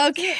Okay,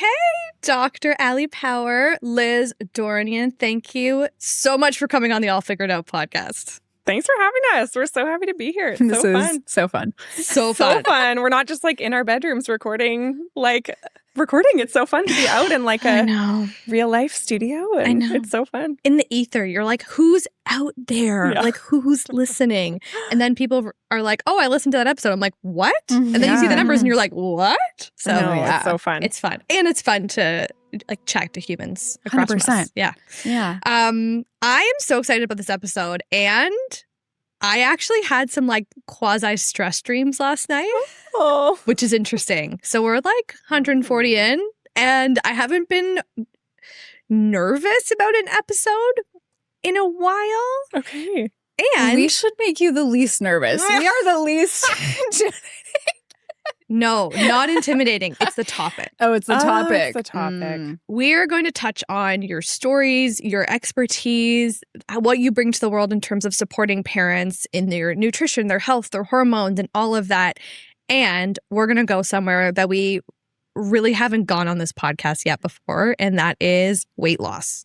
Dr. Allie Power, Liz Dornian, thank you so much for coming on the All Figured Out podcast. Thanks for having us. We're so happy to be here. It's so fun. So fun. So fun. We're not just like in our bedrooms recording. It's so fun to be out in like a real life studio. And I know. It's so fun. In the ether, you're like, who's out there? Yeah. Like, who's listening? And then people are like, oh, I listened to that episode. I'm like, what? And then you see the numbers and you're like, what? So It's so fun. It's fun. And it's fun to like chat to humans across 100%. Yeah. Yeah. I am so excited about this episode. And I actually had some like quasi stress dreams last night, which is interesting. So we're like 140 in, and I haven't been nervous about an episode in a while. Okay. And we should make you the least nervous. We are the least. no, not intimidating. It's the topic. Oh, it's the topic. It's the topic. We're going to touch on your stories, your expertise, what you bring to the world in terms of supporting parents in their nutrition, their health, their hormones, and all of that. And we're going to go somewhere that we really haven't gone on this podcast yet before, and that is weight loss.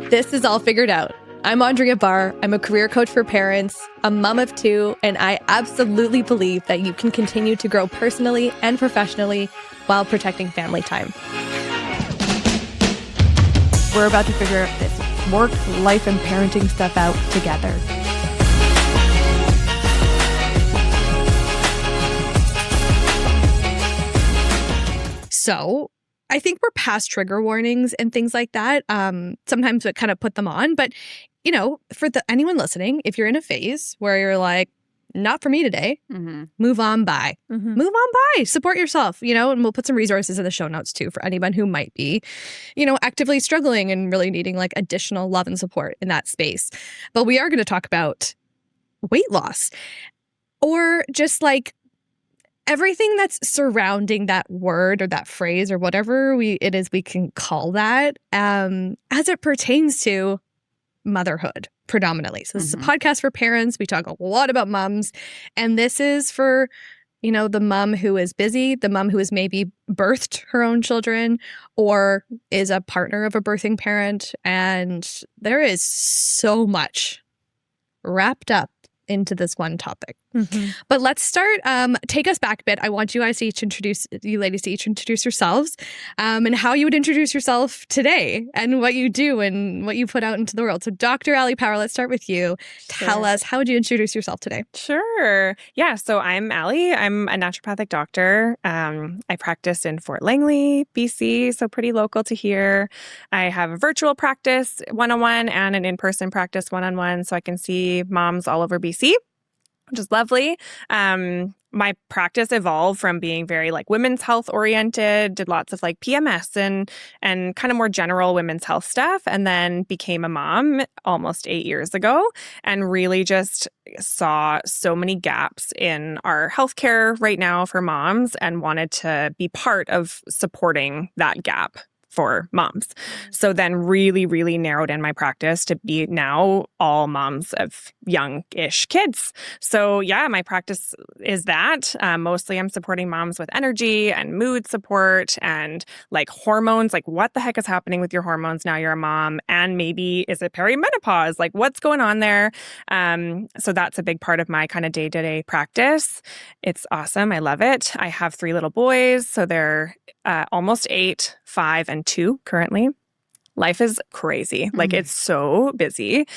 This is All Figured Out. I'm Andrea Barr. I'm a career coach for parents, a mom of two, and I absolutely believe that you can continue to grow personally and professionally while protecting family time. We're about to figure out this work, life, and parenting stuff out together. So I think we're past trigger warnings and things like that. Sometimes we kind of put them on, but you know, for anyone listening, if you're in a phase where you're like, not for me today, move on by. Move on by. Support yourself, you know, and we'll put some resources in the show notes too for anyone who might be, you know, actively struggling and really needing like additional love and support in that space. But we are going to talk about weight loss or just like everything that's surrounding that word or that phrase or whatever it is we can call that as it pertains to motherhood predominantly. So this is a podcast for parents. We talk a lot about moms, and this is for, you know, the mom who is busy, the mom who has maybe birthed her own children or is a partner of a birthing parent. And there is so much wrapped up into this one topic. But let's start, take us back a bit. I want you ladies to each introduce yourselves and how you would introduce yourself today and what you do and what you put out into the world. So Dr. Allie Power, let's start with you. Sure. Tell us, how would you introduce yourself today? Sure. Yeah. So I'm Allie. I'm a naturopathic doctor. I practice in Fort Langley, BC, so pretty local to here. I have a virtual practice 1-on-1 and an in-person practice 1-on-1, so I can see moms all over BC, which is lovely. My practice evolved from being very like women's health oriented, did lots of like PMS and kind of more general women's health stuff, and then became a mom almost 8 years ago and really just saw so many gaps in our healthcare right now for moms and wanted to be part of supporting that gap for moms. So then really, really narrowed in my practice to be now all moms of young-ish kids. So yeah, my practice is that. Mostly I'm supporting moms with energy and mood support and like hormones, like what the heck is happening with your hormones now you're a mom? And maybe is it perimenopause? Like what's going on there? So that's a big part of my kind of day-to-day practice. It's awesome. I love it. I have 3 little boys. So they're almost 8, 5, and 2 currently. Life is crazy. Like it's so busy.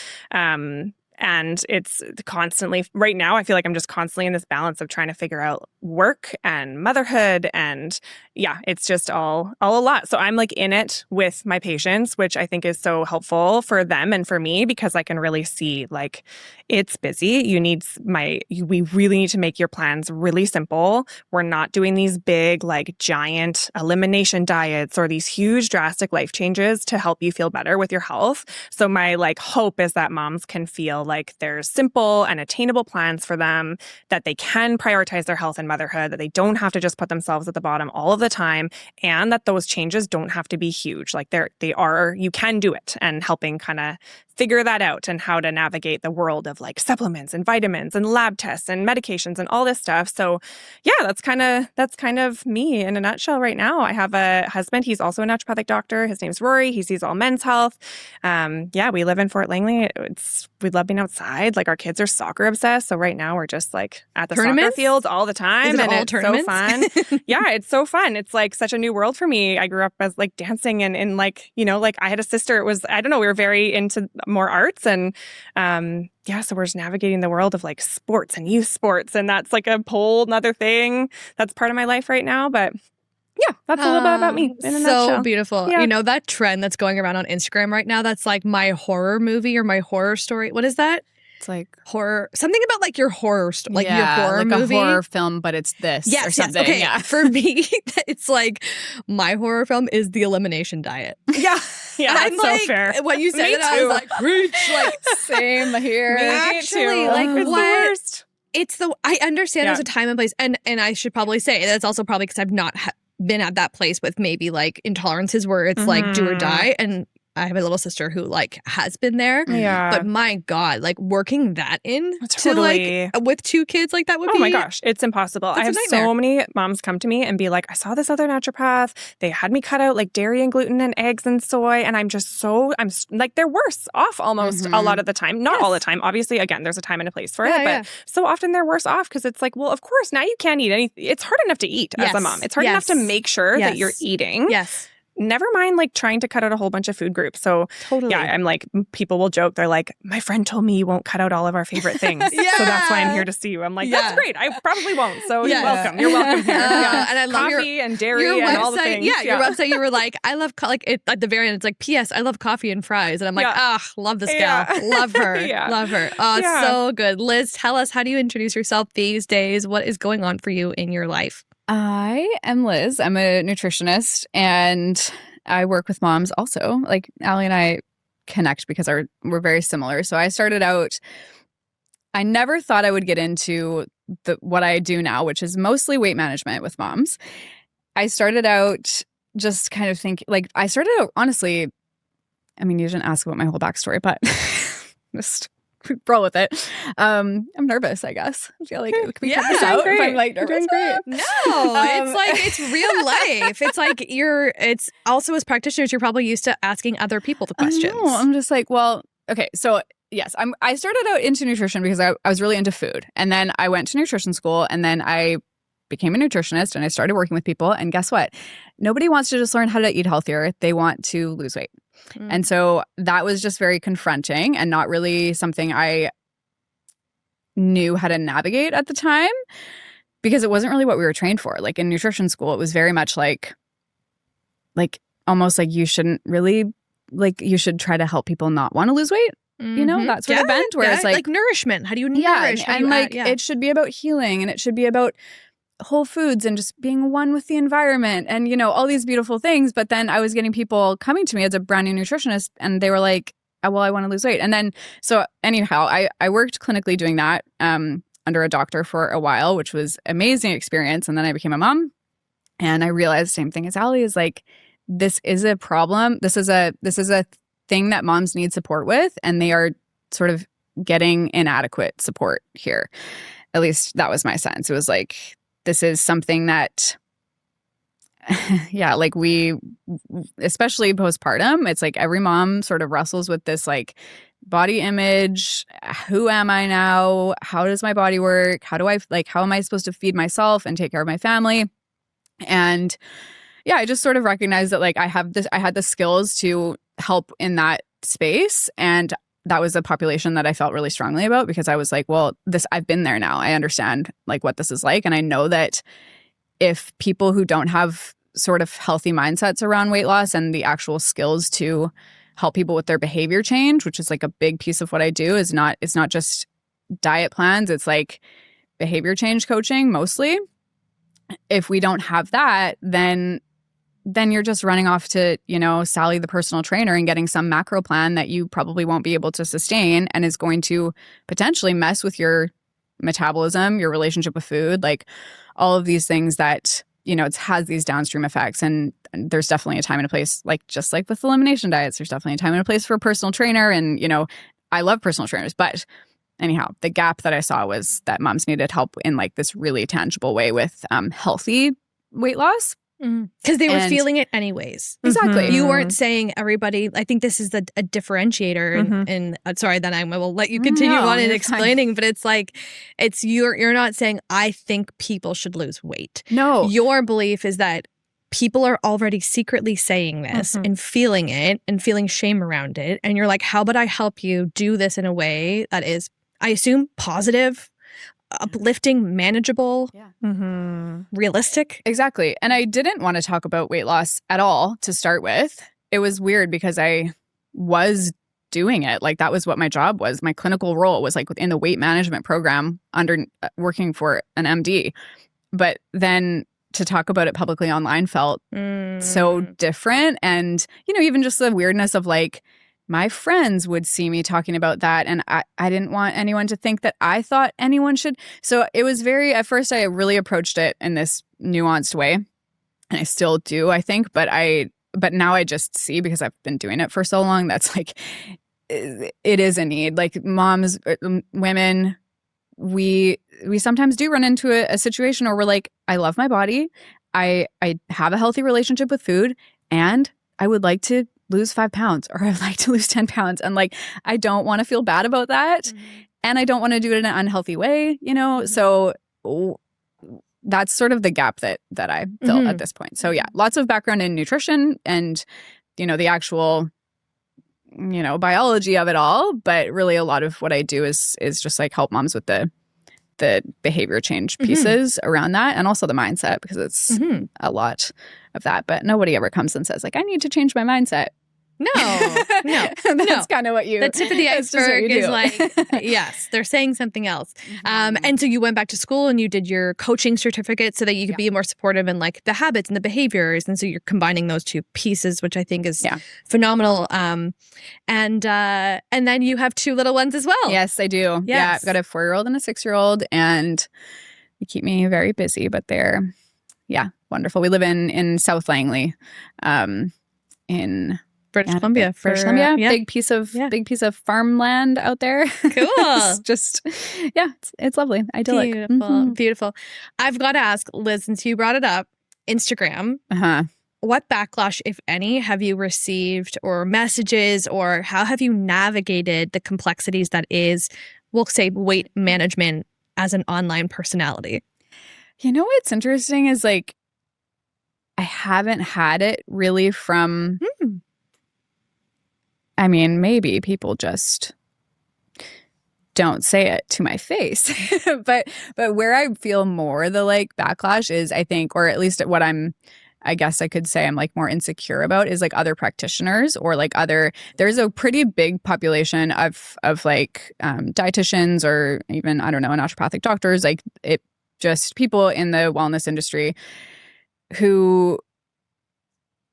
And it's constantly, right now, I feel like I'm just constantly in this balance of trying to figure out work and motherhood. And yeah, it's just all a lot. So I'm like in it with my patients, which I think is so helpful for them and for me because I can really see like it's busy. We really need to make your plans really simple. We're not doing these big, like giant elimination diets or these huge drastic life changes to help you feel better with your health. So my like hope is that moms can feel like there's simple and attainable plans for them, that they can prioritize their health and motherhood, that they don't have to just put themselves at the bottom all of the time, and that those changes don't have to be huge. Like you can do it, and helping kind of figure that out and how to navigate the world of like supplements and vitamins and lab tests and medications and all this stuff. So yeah, that's kind of me in a nutshell right now. I have a husband. He's also a naturopathic doctor. His name's Rory. He sees all men's health. Yeah, we live in Fort Langley. We love being outside. Like our kids are soccer obsessed. So right now we're just like at the soccer fields all the time. And it's so fun. Yeah, it's so fun. It's like such a new world for me. I grew up as like dancing and like, you know, like I had a sister. It was, I don't know, we were very into more arts and yeah, so we're just navigating the world of like sports and youth sports. And that's like a whole nother thing that's part of my life right now. But yeah, that's a little bit about me in a nutshell. So beautiful. Yeah. You know, that trend that's going around on Instagram right now, that's like my horror movie or my horror story. What is that? It's like horror, something about like your horror, like your horror like movie. A horror film, but it's this or something. Yes. Okay. Yeah. For me, it's like my horror film is the elimination diet. Yeah. Yeah, that's like, so fair. When you said it, I was like, preach. Like, same here. Actually, like, it's what? the worst. I understand there's a time and place. And I should probably say that's also probably because I've not been at that place with maybe like intolerances where it's like do or die. And I have a little sister who like has been there. Yeah. But my God, like working that in Totally. to like with 2 kids like that would be. Oh my gosh, it's impossible. I have so many moms come to me and be like, I saw this other naturopath. They had me cut out like dairy and gluten and eggs and soy. And I'm like, they're worse off almost a lot of the time. Not all the time. Obviously, again, there's a time and a place for it. But so often they're worse off because it's like, well, of course, now you can't eat anything. It's hard enough to eat as a mom. It's hard enough to make sure that you're eating. Yes. Never mind like trying to cut out a whole bunch of food groups. So yeah, I'm like, people will joke. They're like, my friend told me you won't cut out all of our favorite things. So that's why I'm here to see you. I'm like, that's great. I probably won't. So you're welcome. You're welcome here. And I love coffee and dairy and all the things. Yeah, your website, you were like, I love, at the very end, it's like, P.S. I love coffee and fries. And I'm like, love this gal. Love her. Love her. Oh, it's so good. Liz, tell us, how do you introduce yourself these days? What is going on for you in your life? I am Liz. I'm a nutritionist and I work with moms also. Like Allie and I connect because we're very similar. So I started out, I never thought I would get into what I do now, which is mostly weight management with moms. I started out just kind of thinking, like I started out, honestly, I mean, you didn't ask about my whole backstory, but just roll with it. I'm nervous, I guess. I feel like can we cut this out if I'm like nervous? No, it's like it's real life. It's like it's also as practitioners, you're probably used to asking other people the questions. I'm just like, well, okay, so yes, I started out into nutrition because I was really into food. And then I went to nutrition school and then I became a nutritionist and I started working with people. And guess what? Nobody wants to just learn how to eat healthier. They want to lose weight. And so that was just very confronting and not really something I knew how to navigate at the time because it wasn't really what we were trained for. Like in nutrition school, it was very much like almost like you shouldn't really, like you should try to help people not want to lose weight. You know, that sort of bent where it's like nourishment. How do you nourish? And like it should be about healing and it should be about whole foods and just being one with the environment and, you know, all these beautiful things. But then I was getting people coming to me as a brand new nutritionist and they were like, oh, well, I want to lose weight. And then, so anyhow, I worked clinically doing that under a doctor for a while, which was amazing experience. And then I became a mom and I realized the same thing as Allie is like, this is a problem. This is a thing that moms need support with. And they are sort of getting inadequate support here. At least that was my sense. It was like, this is something that, like we, especially postpartum, it's like every mom sort of wrestles with this like body image. Who am I now? How does my body work? How am I supposed to feed myself and take care of my family? And yeah, I just sort of recognized that like I had the skills to help in that space. And that was a population that I felt really strongly about because I was like, well, I've been there now. I understand like what this is like. And I know that if people who don't have sort of healthy mindsets around weight loss and the actual skills to help people with their behavior change, which is like a big piece of what I do, it's not just diet plans. It's like behavior change coaching mostly. If we don't have that, then you're just running off to, you know, Sally the personal trainer and getting some macro plan that you probably won't be able to sustain and is going to potentially mess with your metabolism, your relationship with food, like all of these things that, you know, it has these downstream effects. And there's definitely a time and a place, like just like with elimination diets, there's definitely a time and a place for a personal trainer. And, I love personal trainers, but anyhow, the gap that I saw was that moms needed help in like this really tangible way with healthy weight loss. Because they were feeling it anyways. Exactly. You weren't saying everybody. I think this is a differentiator. And sorry, then I will let you continue on in explaining. Fine. But it's like you're not saying I think people should lose weight. No, your belief is that people are already secretly saying this and feeling it and feeling shame around it. And you're like, how about I help you do this in a way that is, I assume, positive, uplifting, manageable, realistic. Exactly. And I didn't want to talk about weight loss at all to start with. It was weird because I was doing it. Like that was what my job was. My clinical role was like within the weight management program under working for an MD. But then to talk about it publicly online felt so different. And, even just the weirdness of like, my friends would see me talking about that, and I didn't want anyone to think that I thought anyone should. So it was at first I really approached it in this nuanced way, and I still do, I think, but now I just see, because I've been doing it for so long, that's like, it is a need. Like moms, women, we sometimes do run into a situation where we're like, I love my body, I have a healthy relationship with food, and I would like to lose 5 pounds, or I'd like to lose 10 pounds. And like, I don't want to feel bad about that. And I don't want to do it in an unhealthy way, So that's sort of the gap that I felt at this point. So yeah, lots of background in nutrition and, the actual, biology of it all. But really a lot of what I do is just like help moms with the behavior change pieces around that, and also the mindset, because it's a lot of that. But nobody ever comes and says like, I need to change my mindset. No. That's kind of what you... The tip of the iceberg is like, yes, they're saying something else. And so you went back to school and you did your coaching certificate so that you could be more supportive in like the habits and the behaviors. And so you're combining those two pieces, which I think is phenomenal. And then you have 2 little ones as well. Yes, I do. Yes. Yeah, I've got a 4-year-old and a 6-year-old, and they keep me very busy, but they're, wonderful. We live in South Langley, in British Columbia. British Columbia, big piece of farmland out there. Cool. It's just, it's lovely. Idyllic. Beautiful. I've got to ask, Liz, since you brought it up, Instagram. What backlash, if any, have you received, or messages, or how have you navigated the complexities that is, we'll say, weight management as an online personality? What's interesting is like, I haven't had it really from... I mean, maybe people just don't say it to my face. but where I feel more the like backlash is, I think, or at least what I guess I could say I'm like more insecure about, is like other practitioners, or like there's a pretty big population of like dietitians, or even, I don't know, naturopathic doctors, like it just people in the wellness industry who,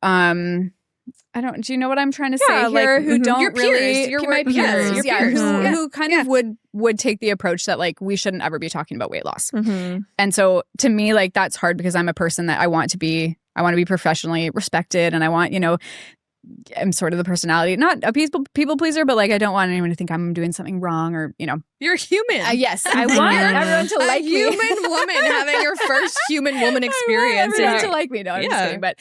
do you know what I'm trying to say here? Who don't your really, my peers, who kind of would take the approach that like we shouldn't ever be talking about weight loss. And so to me, like that's hard, because I'm a person that I want to be professionally respected, and I want, I'm sort of the personality, not a people pleaser, but like I don't want anyone to think I'm doing something wrong, or you're human. Yes, I want everyone to like me. Human woman having your first human woman experience. I want everyone to like me. No, I'm just kidding. But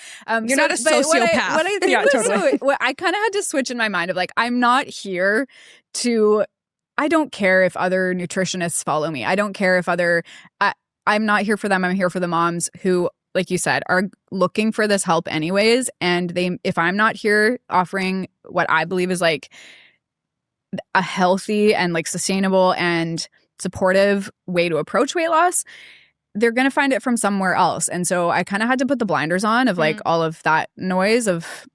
you're not a sociopath. What I think totally. I kind of had to switch in my mind of like, I'm not here to. I don't care if other nutritionists follow me. I don't care if I'm not here for them. I'm here for the moms who, like you said, are looking for this help anyways. And if I'm not here offering what I believe is like a healthy and like sustainable and supportive way to approach weight loss, they're going to find it from somewhere else. And so I kind of had to put the blinders on of like all of that noise of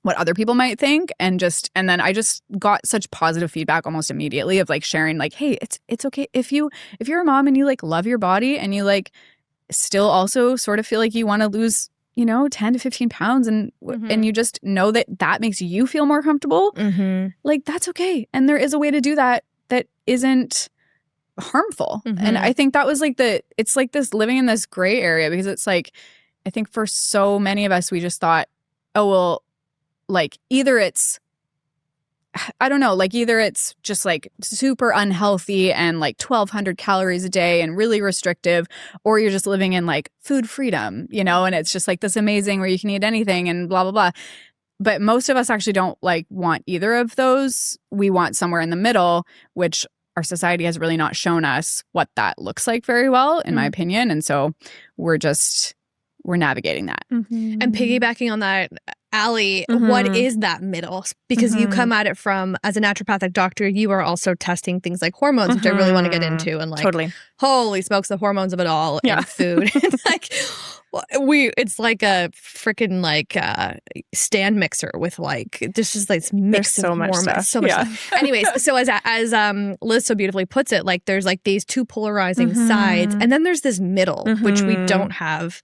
what other people might think. And then I just got such positive feedback almost immediately of like sharing like, hey, it's okay. If you're a mom and you like love your body and you like still also sort of feel like you want to lose, 10 to 15 pounds and you just know that makes you feel more comfortable, like that's okay. And there is a way to do that isn't harmful. And I think that was like it's like this living in this gray area, because it's like I think for so many of us, we just thought, oh, well, like either it's, I don't know, like either it's just like super unhealthy and like 1,200 calories a day and really restrictive, or you're just living in like food freedom, you know, and it's just like this amazing where you can eat anything and blah, blah, blah. But most of us actually don't like want either of those. We want somewhere in the middle, which our society has really not shown us what that looks like very well, in my opinion. And so we're navigating that. And piggybacking on that, Allie, what is that middle? Because you come at it from, as a naturopathic doctor, you are also testing things like hormones, which I really want to get into. And like, holy smokes, the hormones of it all in food. Like, it's like a freaking like stand mixer with like, there's just like this mix of hormones. Stuff. So much stuff. Anyways, so as Liz so beautifully puts it, like there's like these two polarizing sides, and then there's this middle, which we don't have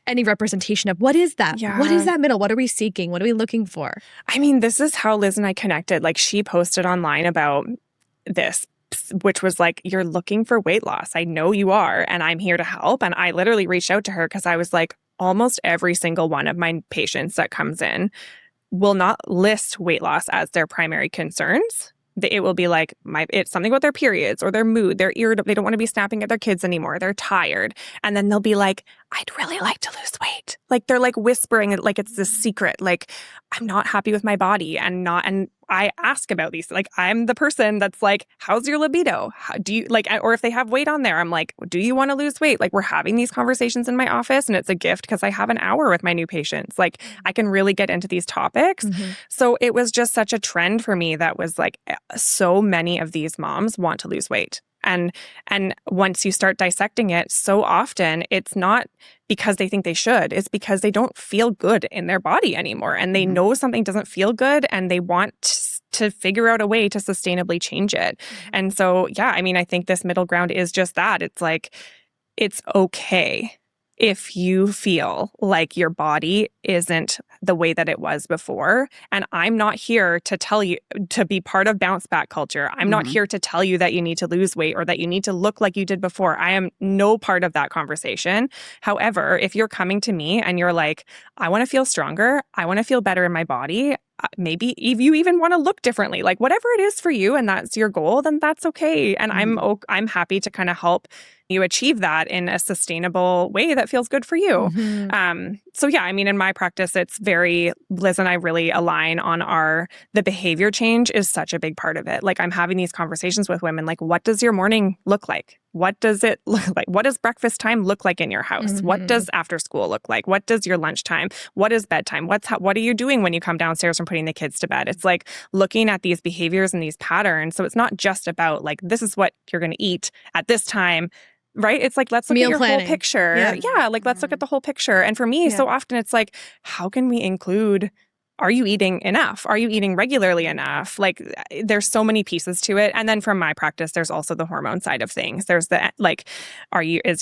any representation of. What is that? What is that middle? What are we seeking? What are we looking for? I mean, this is how Liz and I connected. Like she posted online about this, which was like, you're looking for weight loss. I know you are, and I'm here to help. And I literally reached out to her because I was like, almost every single one of my patients that comes in will not list weight loss as their primary concerns. It will be like, it's something about their periods or their mood. They're irritable. They don't want to be snapping at their kids anymore. They're tired. And then they'll be like, I'd really like to lose weight. Like they're like whispering it like it's this secret. Like, I'm not happy with my body and I ask about these. Like, I'm the person that's like, how's your libido? How do you like, or if they have weight on there, I'm like, do you want to lose weight? Like, we're having these conversations in my office, and it's a gift because I have an hour with my new patients. Like, I can really get into these topics. So it was just such a trend for me that was like, so many of these moms want to lose weight. And once you start dissecting it, so often it's not because they think they should. It's because they don't feel good in their body anymore. And they know something doesn't feel good, and they want to figure out a way to sustainably change it. And so, yeah, I mean, I think this middle ground is just that. It's like, it's okay if you feel like your body isn't the way that it was before. And I'm not here to tell you to be part of bounce back culture. I'm not here to tell you that you need to lose weight or that you need to look like you did before. I am no part of that conversation. However, if you're coming to me and you're like, I want to feel stronger, I want to feel better in my body, maybe if you even want to look differently, like whatever it is for you and that's your goal, then that's okay. And I'm happy to kind of help you achieve that in a sustainable way that feels good for you. So yeah, I mean, in my practice, it's Liz and I really align on the behavior change is such a big part of it. Like I'm having these conversations with women, like, what does your morning look like? What does it look like? What does breakfast time look like in your house? What does after school look like? What does your lunchtime? What is bedtime? What are you doing when you come downstairs from putting the kids to bed? It's like looking at these behaviors and these patterns. So it's not just about like, this is what you're going to eat at this time, right? It's like, let's look at your whole picture. Yeah. Like, let's look at the whole picture. And for me, so often it's like, how can we include, are you eating enough? Are you eating regularly enough? Like, there's so many pieces to it. And then from my practice, there's also the hormone side of things. There's the, like,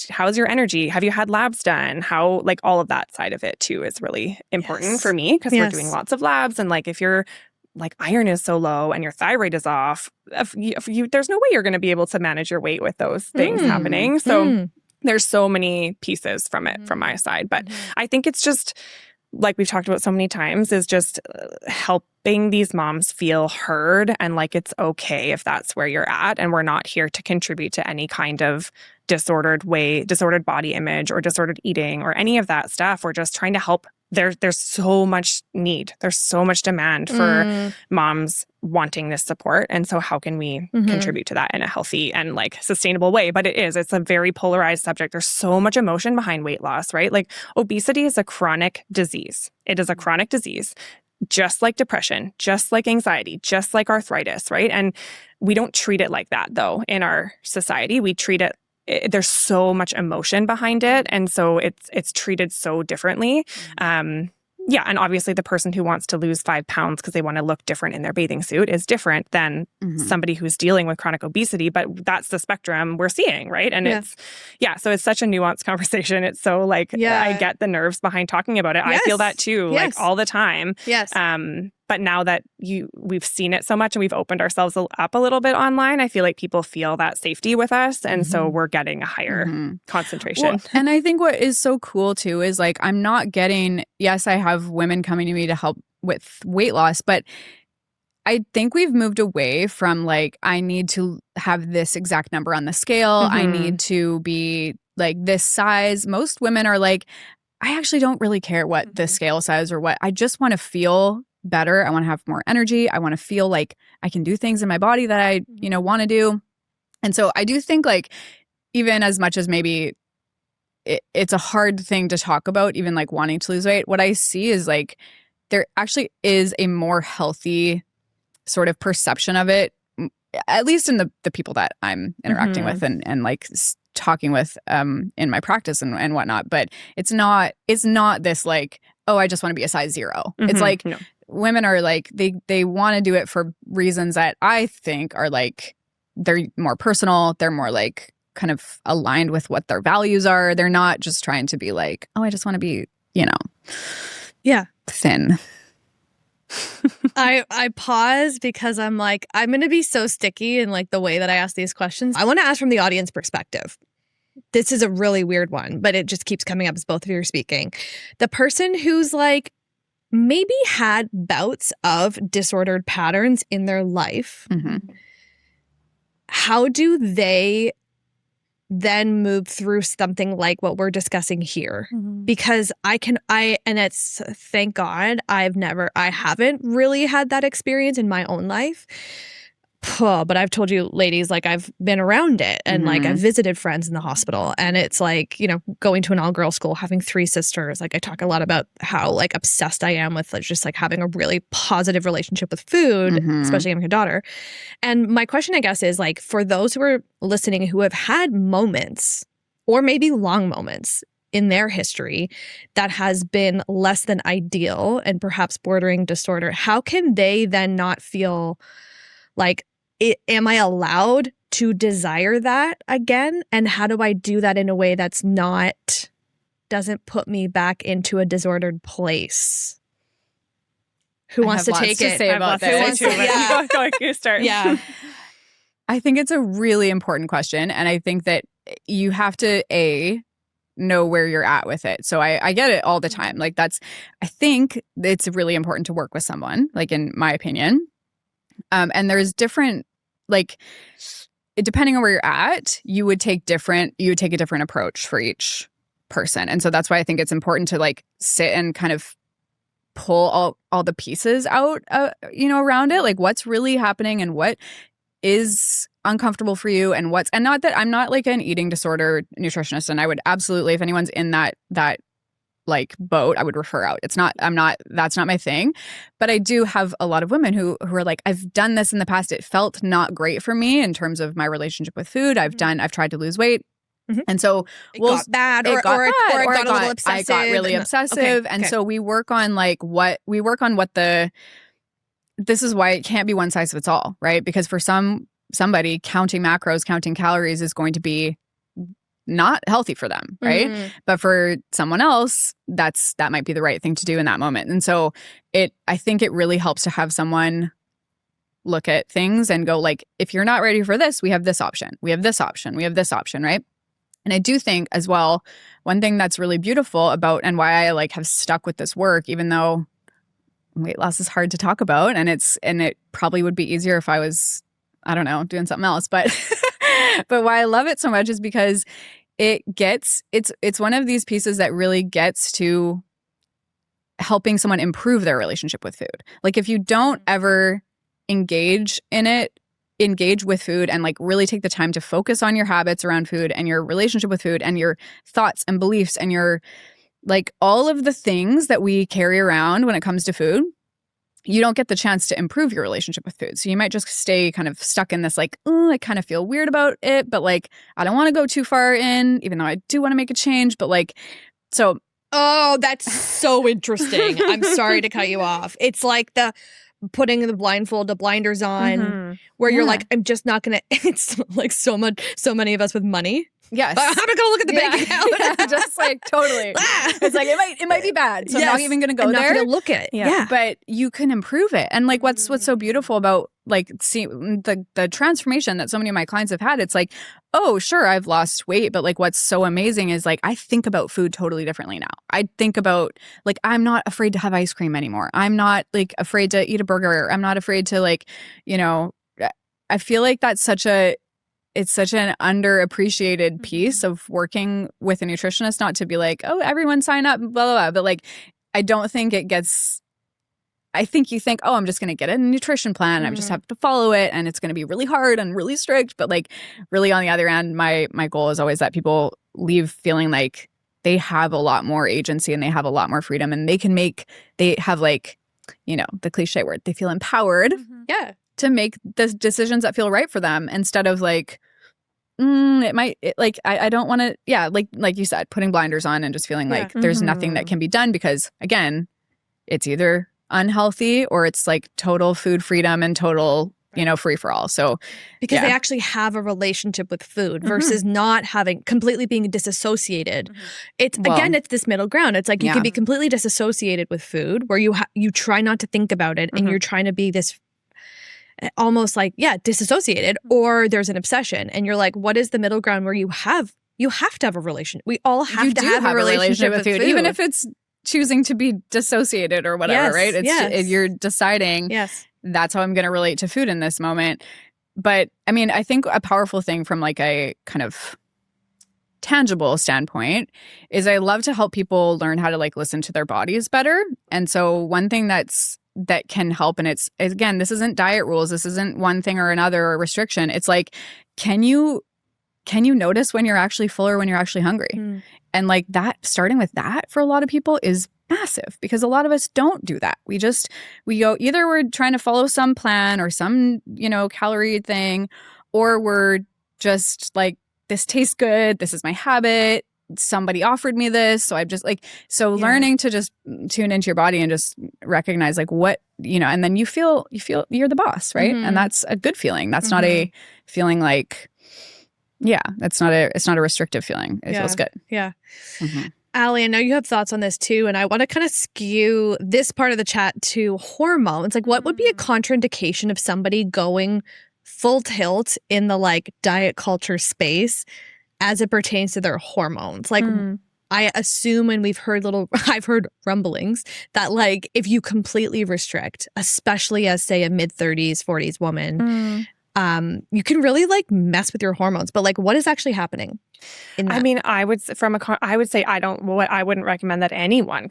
how's your energy? Have you had labs done? How, like, all of that side of it too is really important for me because we're doing lots of labs. And like, if you're like iron is so low and your thyroid is off, there's no way you're going to be able to manage your weight with those things happening. So there's so many pieces from it from my side. But I think it's just, like we've talked about so many times, is just helping these moms feel heard and like it's okay if that's where you're at. And we're not here to contribute to any kind of disordered body image or disordered eating or any of that stuff. We're just trying to help. There's so much need. There's so much demand for moms wanting this support. And so how can we contribute to that in a healthy and like sustainable way? But it's a very polarized subject. There's so much emotion behind weight loss, right? Like obesity is a chronic disease. It is a chronic disease, just like depression, just like anxiety, just like arthritis, right? And we don't treat it like that though in our society. We treat it, there's so much emotion behind it. And so it's treated so differently. Yeah. And obviously the person who wants to lose 5 pounds because they want to look different in their bathing suit is different than somebody who's dealing with chronic obesity. But that's the spectrum we're seeing, right? And so it's such a nuanced conversation. It's so like, I get the nerves behind talking about it. I feel that too, like all the time. But now that we've seen it so much and we've opened ourselves up a little bit online, I feel like people feel that safety with us. And so we're getting a higher concentration. Well, and I think what is so cool too is like, I'm not getting, yes, I have women coming to me to help with weight loss, but I think we've moved away from like, I need to have this exact number on the scale. I need to be like this size. Most women are like, I actually don't really care what the scale says or what. I just want to feel better. I want to have more energy. I want to feel like I can do things in my body that I, want to do. And so I do think like, even as much as maybe it's a hard thing to talk about, even like wanting to lose weight, what I see is like, there actually is a more healthy sort of perception of it, at least in the people that I'm interacting with and like talking with in my practice and whatnot. But it's not this like, oh, I just want to be a size 0. It's like women are like, they want to do it for reasons that I think are like, they're more personal. They're more like kind of aligned with what their values are. They're not just trying to be like, oh, I just want to be, thin. I pause because I'm like, I'm going to be so sticky in like the way that I ask these questions. I want to ask from the audience perspective. This is a really weird one, but it just keeps coming up as both of you are speaking. The person who's like maybe had bouts of disordered patterns in their life, how do they then move through something like what we're discussing here? Because and it's, thank God, I haven't really had that experience in my own life. But I've told you ladies, like I've been around it and like I've visited friends in the hospital, and it's like, going to an all-girl school, having 3 sisters. Like I talk a lot about how like obsessed I am with like, just like having a really positive relationship with food, especially having a daughter. And my question, I guess, is like for those who are listening who have had moments or maybe long moments in their history that has been less than ideal and perhaps bordering disorder, how can they then not feel like, am I allowed to desire that again? And how do I do that in a way that's doesn't put me back into a disordered place? Who wants to take it? Say about this. You start. Yeah. I think it's a really important question. And I think that you have to, know where you're at with it. So I get it all the time. Like I think it's really important to work with someone, like in my opinion. And there's different, like, depending on where you're at, you would take a different approach for each person. And so that's why I think it's important to like sit and kind of pull all the pieces out, around it, like what's really happening and what is uncomfortable for you and not that I'm not like an eating disorder nutritionist, and I would absolutely, if anyone's in that like boat, I would refer out. That's not my thing. But I do have a lot of women who are like, I've done this in the past. It felt not great for me in terms of my relationship with food. I've tried to lose weight. And so it got bad, or it got a little obsessive. I got really obsessive. And so we work on this is why it can't be one size fits all, right? Because for somebody, counting macros, counting calories is going to be not healthy for them, right? But for someone else, that might be the right thing to do in that moment. And so I think it really helps to have someone look at things and go like, if you're not ready for this, we have this option. We have this option. We have this option, right? And I do think as well, one thing that's really beautiful about and why I like have stuck with this work, even though weight loss is hard to talk about and it probably would be easier if I was, I don't know, doing something else, but but why I love it so much is because it's one of these pieces that really gets to helping someone improve their relationship with food. Like if you don't ever engage with food and like really take the time to focus on your habits around food and your relationship with food and your thoughts and beliefs and your like all of the things that we carry around when it comes to food, you don't get the chance to improve your relationship with food. So you might just stay kind of stuck in this like, oh, I kind of feel weird about it, but like, I don't want to go too far in, even though I do want to make a change. But like, so. Oh, that's so interesting. I'm sorry to cut you off. It's like the putting the blinders on where you're like, I'm just not going to, it's like so many of us with money. Yes. I'm not gonna look at the bank account. Yeah, just like totally. It's like it might be bad, so I'm not even gonna go I'm there. not gonna look at it. Yeah. But you can improve it. And like what's so beautiful about like the transformation that so many of my clients have had, it's like, oh, sure, I've lost weight, but like what's so amazing is like I think about food totally differently now. I think about like I'm not afraid to have ice cream anymore. I'm not like afraid to eat a burger. I'm not afraid to like, you know, I feel like it's such an underappreciated piece of working with a nutritionist, not to be like, oh, everyone sign up, blah, blah, blah. But like, I don't think it gets, I think you think, oh, I'm just going to get a nutrition plan. I just have to follow it. And it's going to be really hard and really strict. But like really on the other end, my goal is always that people leave feeling like they have a lot more agency and they have a lot more freedom and they have like, you know, the cliche word, they feel empowered. Yeah. To make the decisions that feel right for them instead of like, I don't want to, like you said, putting blinders on and just feeling like there's nothing that can be done because again, it's either unhealthy or it's like total food freedom and total, you know, free for all. So because they actually have a relationship with food versus not having completely being disassociated. It's again, it's this middle ground. It's like you can be completely disassociated with food where you try not to think about it and you're trying to be this almost like, disassociated, or there's an obsession and you're like, what is the middle ground where you have to have a relationship. We all have to have a relationship with food. Even if it's choosing to be dissociated or whatever, right? It's you're deciding that's how I'm going to relate to food in this moment. But I mean, I think a powerful thing from like a kind of tangible standpoint is I love to help people learn how to like listen to their bodies better. And so one thing that can help, and it's again, this isn't diet rules, this isn't one thing or another or restriction. It's like, can you notice when you're actually full or when you're actually hungry? And like that, starting with that for a lot of people is massive because a lot of us don't do that. We go either we're trying to follow some plan or some, you know, calorie thing, or we're just like, this tastes good, this is my habit, somebody offered me this, so I've just like, learning to just tune into your body and just recognize like what, you know, and then you feel you're the boss, right? And that's a good feeling. That's not a feeling like, it's not a restrictive feeling. It feels good. Yeah. Allie, I know you have thoughts on this too, and I want to kind of skew this part of the chat to hormones. Like what would be a contraindication of somebody going full tilt in the like diet culture space as it pertains to their hormones? Like I assume, and I've heard rumblings that like if you completely restrict, especially as say a mid-30s, 40s woman, you can really like mess with your hormones. But like what is actually happening in that? I mean, I would say I wouldn't recommend that anyone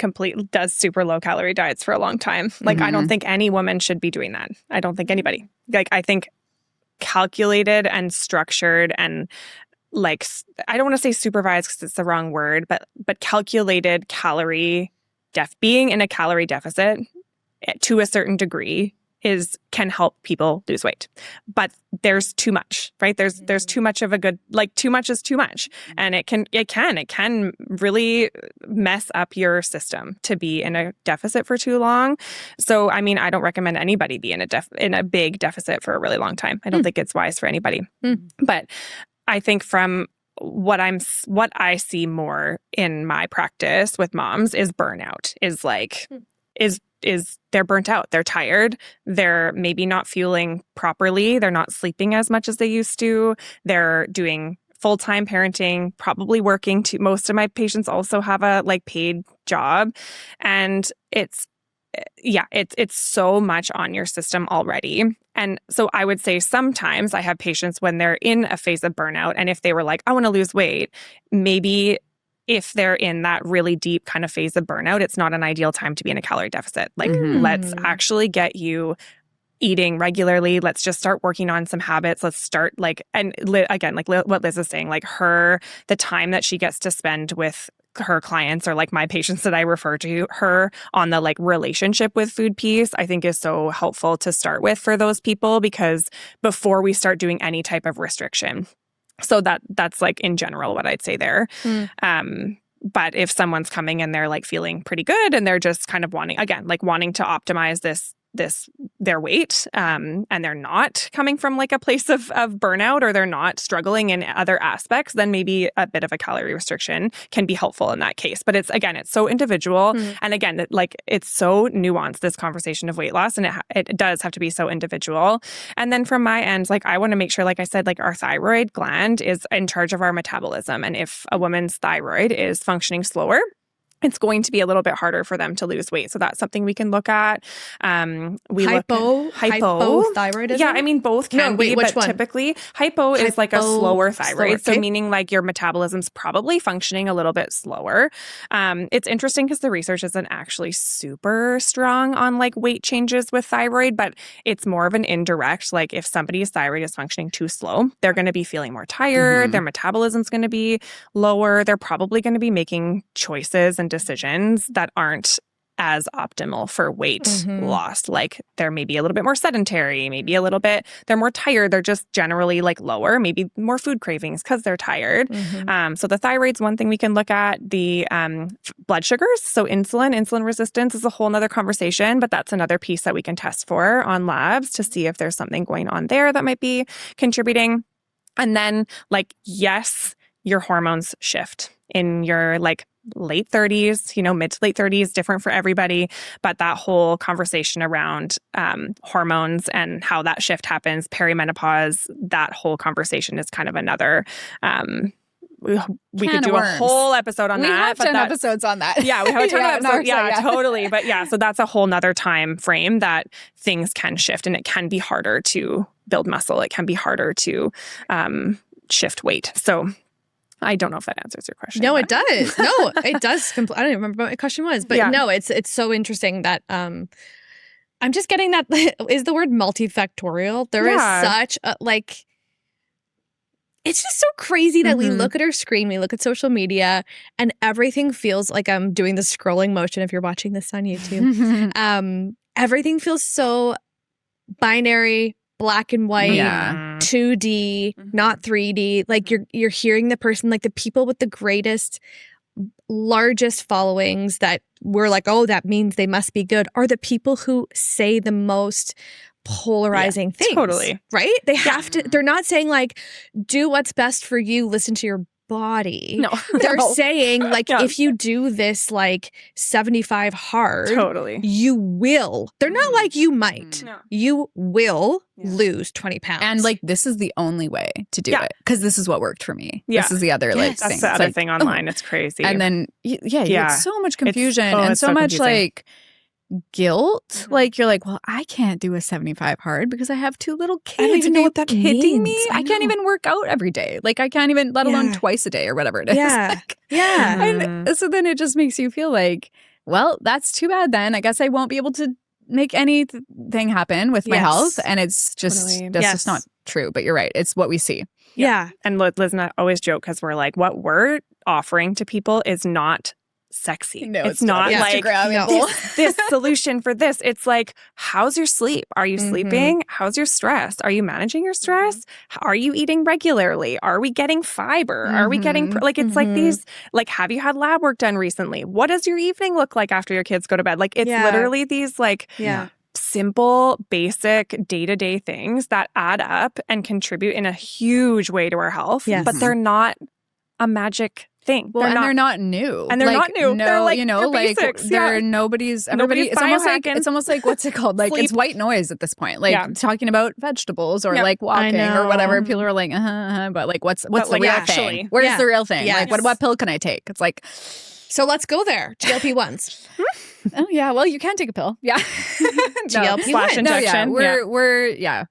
does super low calorie diets for a long time. Like I don't think any woman should be doing that. I don't think anybody. Like I think calculated and structured and like, I don't want to say supervised because it's the wrong word, but calculated being in a calorie deficit to a certain degree can help people lose weight. But there's too much, right? There's too much of a good, like too much is too much. And it can really mess up your system to be in a deficit for too long. So, I mean, I don't recommend anybody be in a big deficit for a really long time. I don't think it's wise for anybody. But I think from what I see more in my practice with moms is burnout, is they're burnt out. They're tired. They're maybe not fueling properly. They're not sleeping as much as they used to. They're doing full-time parenting, probably working too. Most of my patients also have a like paid job. And it's so much on your system already. And so I would say sometimes I have patients when they're in a phase of burnout, and if they were like, I want to lose weight, maybe if they're in that really deep kind of phase of burnout, it's not an ideal time to be in a calorie deficit. Like, let's actually get you eating regularly. Let's just start working on some habits. Let's start like, and again, like what Liz is saying, like the time that she gets to spend with her clients or like my patients that I refer to her on the like relationship with food piece, I think is so helpful to start with for those people, because before we start doing any type of restriction. So that's like in general what I'd say there. But if someone's coming and they're like feeling pretty good and they're just kind of wanting to optimize this their weight and they're not coming from like a place of burnout, or they're not struggling in other aspects, then maybe a bit of a calorie restriction can be helpful in that case. But it's so individual. And again, like it's so nuanced, this conversation of weight loss, and it does have to be so individual. And then from my end, like I want to make sure, like I said, like our thyroid gland is in charge of our metabolism. And if a woman's thyroid is functioning slower, it's going to be a little bit harder for them to lose weight. So that's something we can look at. Hypothyroidism? Yeah, I mean, both can be, but typically hypo is like a slower thyroid. So meaning like your metabolism's probably functioning a little bit slower. It's interesting because the research isn't actually super strong on like weight changes with thyroid, but it's more of an indirect, like if somebody's thyroid is functioning too slow, they're going to be feeling more tired. Their metabolism's going to be lower. They're probably going to be making choices and decisions that aren't as optimal for weight loss. Like they're maybe a little bit more sedentary, maybe a little bit, they're more tired. They're just generally like lower, maybe more food cravings because they're tired. So the thyroid's one thing we can look at. The blood sugars, so insulin resistance is a whole nother conversation, but that's another piece that we can test for on labs to see if there's something going on there that might be contributing. And then like, yes, your hormones shift in your like late 30s, mid to late 30s, different for everybody. But that whole conversation around hormones and how that shift happens, perimenopause, that whole conversation is kind of another, we could do a whole episode on that. We have 10 episodes on that. Yeah, we have a ton of episodes. Yeah, totally. But yeah, so that's a whole nother time frame that things can shift, and it can be harder to build muscle. It can be harder to shift weight. So I don't know if that answers your question. No, it does. No, it does. I don't even remember what my question was, but no, it's so interesting that I'm just getting that is the word multifactorial. There is such a like. It's just so crazy that we look at our screen, we look at social media, and everything feels like I'm doing the scrolling motion if you're watching this on YouTube. Everything feels so binary, black and white, 2D, not 3D. Like you're hearing the person, like the people with the greatest, largest followings that we're like, oh, that means they must be good, are the people who say the most polarizing things. Totally. Right? They have to, they're not saying like, do what's best for you, listen to your body. No. They're saying like, if you do this like 75 hard, you will. They're not like you might. No. You will lose 20 pounds. And like, this is the only way to do it. Because this is what worked for me. Yeah. This is the other like That's thing. the other thing online. It's crazy. And then, you get so much confusion and so much confusing. Like guilt. Like you're like, well, I can't do a 75 hard because I have 2 little kids. I don't even know what that means. Me? I can't even work out every day. Like I can't even, let alone twice a day or whatever it is. Yeah. Like, And so then it just makes you feel like, well, that's too bad then. I guess I won't be able to make anything happen with my health. And it's just, that's just not true. But you're right. It's what we see. Yeah. And Liz and I always joke because we're like, what we're offering to people is not sexy. No, it's not like no. this solution for this. It's like, how's your sleep? Are you sleeping? How's your stress? Are you managing your stress? Are you eating regularly? Are we getting fiber? Are we getting like, it's like these, like, have you had lab work done recently? What does your evening look like after your kids go to bed? Like, it's literally these like simple, basic day-to-day things that add up and contribute in a huge way to our health. Yes. But they're not a magic thing. Well, they're not new. And they're not new. No, they're like, like basics. they're nobody's it's almost like what's it called? Like it's white noise at this point. Like talking about vegetables or like walking or whatever. People are like, but like what's the like, real thing? Where's the real thing? Like what pill can I take? It's like, so let's go there. GLP-1s. Oh yeah, well you can take a pill. Yeah. GLP-1 injection. We're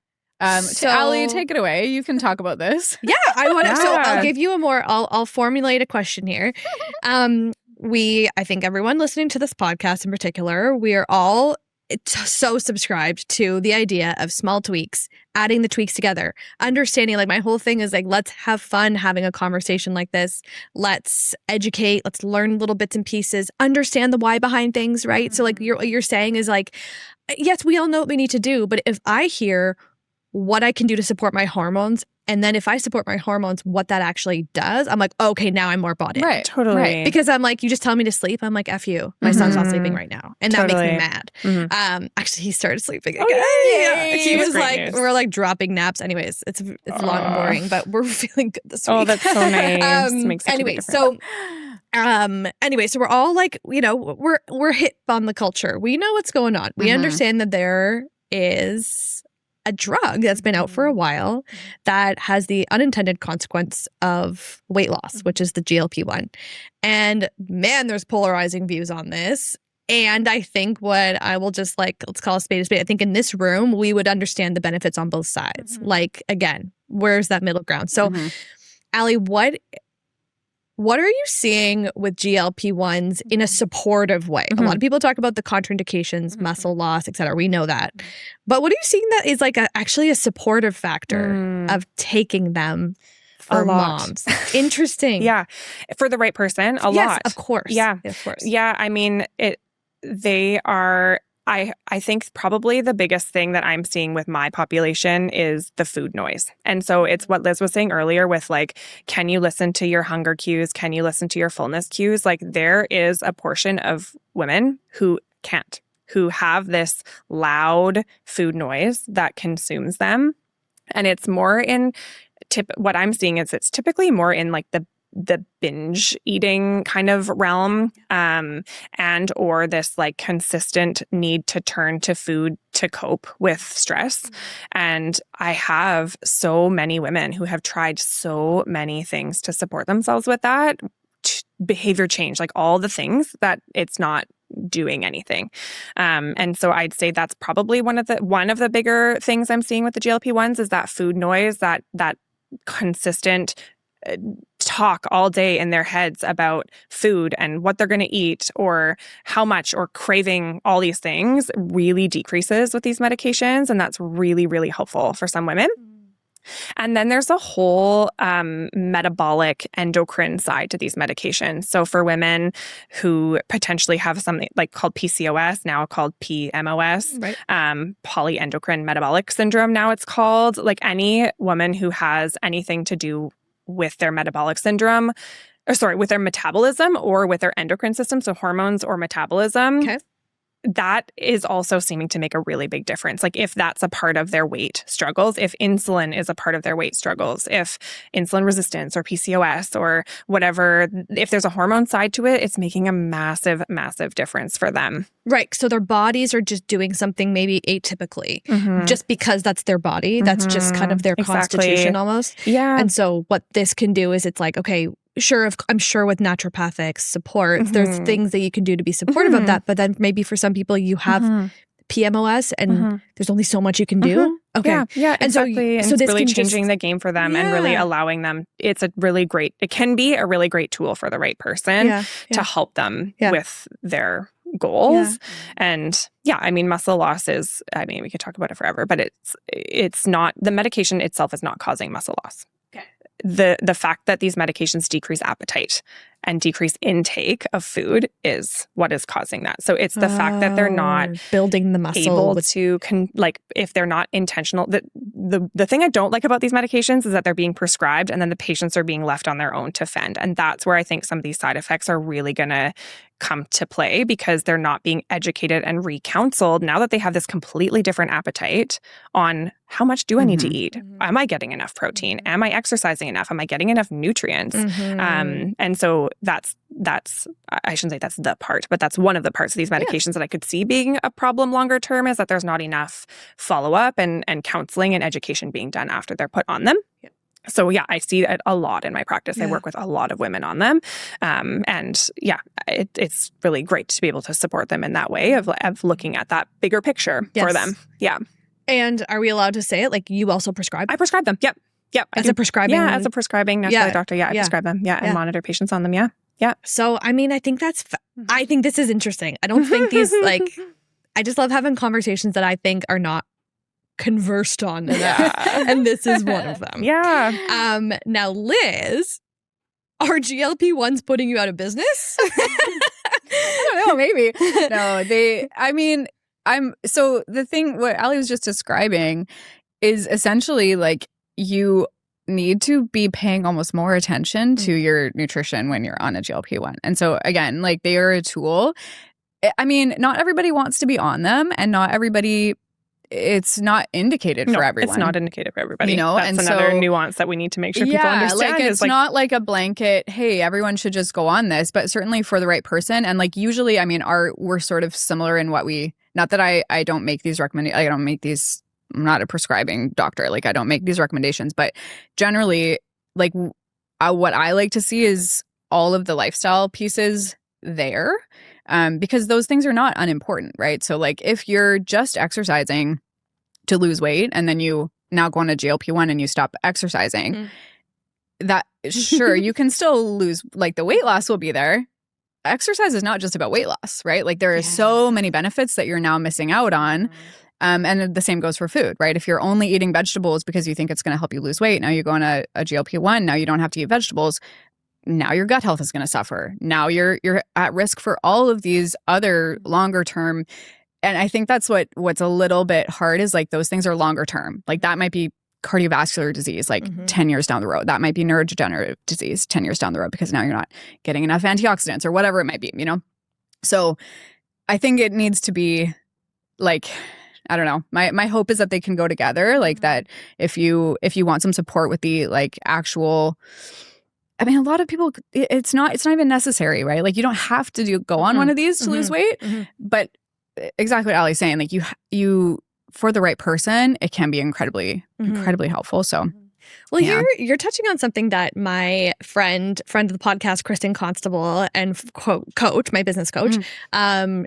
so Allie, take it away. You can talk about this. Yeah, I want to. So I'll give you I'll formulate a question here. I think everyone listening to this podcast in particular, we are all so subscribed to the idea of small tweaks, adding the tweaks together, understanding. Like my whole thing is like, let's have fun having a conversation like this. Let's educate. Let's learn little bits and pieces. Understand the why behind things, right? So like what you're saying is like, yes, we all know what we need to do, but if I hear what I can do to support my hormones And then if I support my hormones, what that actually does, I'm like, okay, now I'm more bought in. Right. Totally. Right. Because I'm like, you just tell me to sleep. I'm like, F you. My son's not sleeping right now. And that makes me mad. Actually, he started sleeping again. He was like, news. We're like dropping naps. Anyways, it's long and boring, but we're feeling good this week. Oh, that's so nice. Makes such anyway, a big difference. So we're all like, we're hip on the culture. We know what's going on. We understand that there is a drug that's been out for a while that has the unintended consequence of weight loss, which is the GLP-1. And man, there's polarizing views on this. And I think what I will just let's call a spade a spade. I think in this room, we would understand the benefits on both sides. Like, again, where's that middle ground? So, Allie, what are you seeing with GLP-1s in a supportive way? A lot of people talk about the contraindications, muscle loss, et cetera. We know that. But what are you seeing that is like actually a supportive factor of taking them for moms? Interesting. Yeah. For the right person, a lot. Yes, of course. Yeah. Of course. Yeah. I mean, they are... I think probably the biggest thing that I'm seeing with my population is the food noise. And so it's what Liz was saying earlier with like, can you listen to your hunger cues? Can you listen to your fullness cues? Like there is a portion of women who can't, who have this loud food noise that consumes them. And it's more in what I'm seeing is it's typically more in like the binge eating kind of realm, and or this like consistent need to turn to food to cope with stress. And I have so many women who have tried so many things to support themselves with that behavior change, like all the things that it's not doing anything. And so I'd say that's probably one of the bigger things I'm seeing with the GLP-1s is that food noise, that consistent talk all day in their heads about food and what they're going to eat or how much or craving all these things really decreases with these medications. And that's really, really helpful for some women. And then there's a whole metabolic endocrine side to these medications. So for women who potentially have something like called PCOS, now called PMOS, right. Polyendocrine metabolic syndrome, now it's called, like any woman who has anything to do with their metabolic syndrome, with their metabolism or with their endocrine system, so hormones or metabolism. Okay. That is also seeming to make a really big difference. Like if that's a part of their weight struggles, if insulin is a part of their weight struggles, if insulin resistance or PCOS or whatever, if there's a hormone side to it, it's making a massive, massive difference for them. Right. So their bodies are just doing something maybe atypically just because that's their body. That's just kind of their constitution almost. Yeah. And so what this can do is it's like, okay, I'm sure with naturopathic supports, there's things that you can do to be supportive of that. But then maybe for some people you have PMOS and there's only so much you can do. Okay. Yeah, exactly. And so this really changing the game for them and really allowing them. It can be a really great tool for the right person to help them with their goals. And I mean, muscle loss is, we could talk about it forever, but it's not, the medication itself is not causing muscle loss. Okay. The fact that these medications decrease appetite and decrease intake of food is what is causing that. So it's the fact that they're not building the muscle able to if they're not intentional. The thing I don't like about these medications is that they're being prescribed and then the patients are being left on their own to fend. And that's where I think some of these side effects are really going to come to play because they're not being educated and recounseled now that they have this completely different appetite on how much do I need to eat? Am I getting enough protein? Am I exercising enough? Am I getting enough nutrients? And so that's I shouldn't say that's the part, but that's one of the parts of these medications that I could see being a problem longer term is that there's not enough follow-up and counseling and education being done after they're put on them. Yeah. So I see it a lot in my practice. Yeah. I work with a lot of women on them. It's really great to be able to support them in that way of looking at that bigger picture for them. Yeah. And are we allowed to say it? Like you also prescribe? I prescribe them. Yep. As a prescribing naturopathic doctor. I prescribe them. And monitor patients on them. Yeah. So, I mean, I think I think this is interesting. I don't think these I just love having conversations that I think are not conversed on enough. And this is one of them. Yeah. Now, Liz, are GLP-1s putting you out of business? I don't know, maybe. No, so the thing, what Ali was just describing is essentially like you need to be paying almost more attention to your nutrition when you're on a GLP-1. And so again, like they are a tool. I mean, not everybody wants to be on them, and not everybody, it's not indicated for everyone. It's not indicated for everybody. You know, that's and another so, nuance that we need to make sure people understand. Like it's not like a blanket, hey, everyone should just go on this, but certainly for the right person. And like usually, I mean, we're sort of similar in what we, not that I don't make these recommendations, I don't make these, I'm not a prescribing doctor, like I don't make these recommendations, but generally, like what I like to see is all of the lifestyle pieces there. Because those things are not unimportant, right? So like if you're just exercising to lose weight and then you now go on a GLP-1 and you stop exercising, that sure, you can still lose, like the weight loss will be there. Exercise is not just about weight loss, right? Like there are so many benefits that you're now missing out on. And the same goes for food, right? If you're only eating vegetables because you think it's going to help you lose weight, now you go on a GLP-1, now you don't have to eat vegetables. Now your gut health is going to suffer. Now you're at risk for all of these other longer term. And I think that's what's a little bit hard is like those things are longer term. Like that might be cardiovascular disease, like 10 years down the road. That might be neurodegenerative disease 10 years down the road because now you're not getting enough antioxidants or whatever it might be, you know? So I think it needs to be like, I don't know. My hope is that they can go together. Like that if you want some support with the like actual, I mean, a lot of people, it's not even necessary, right? Like you don't have to go on one of these to lose weight, but exactly what Ali's saying, like you for the right person, it can be incredibly helpful. So, well, you're touching on something that my friend of the podcast, Kristen Constable, and coach, my business coach,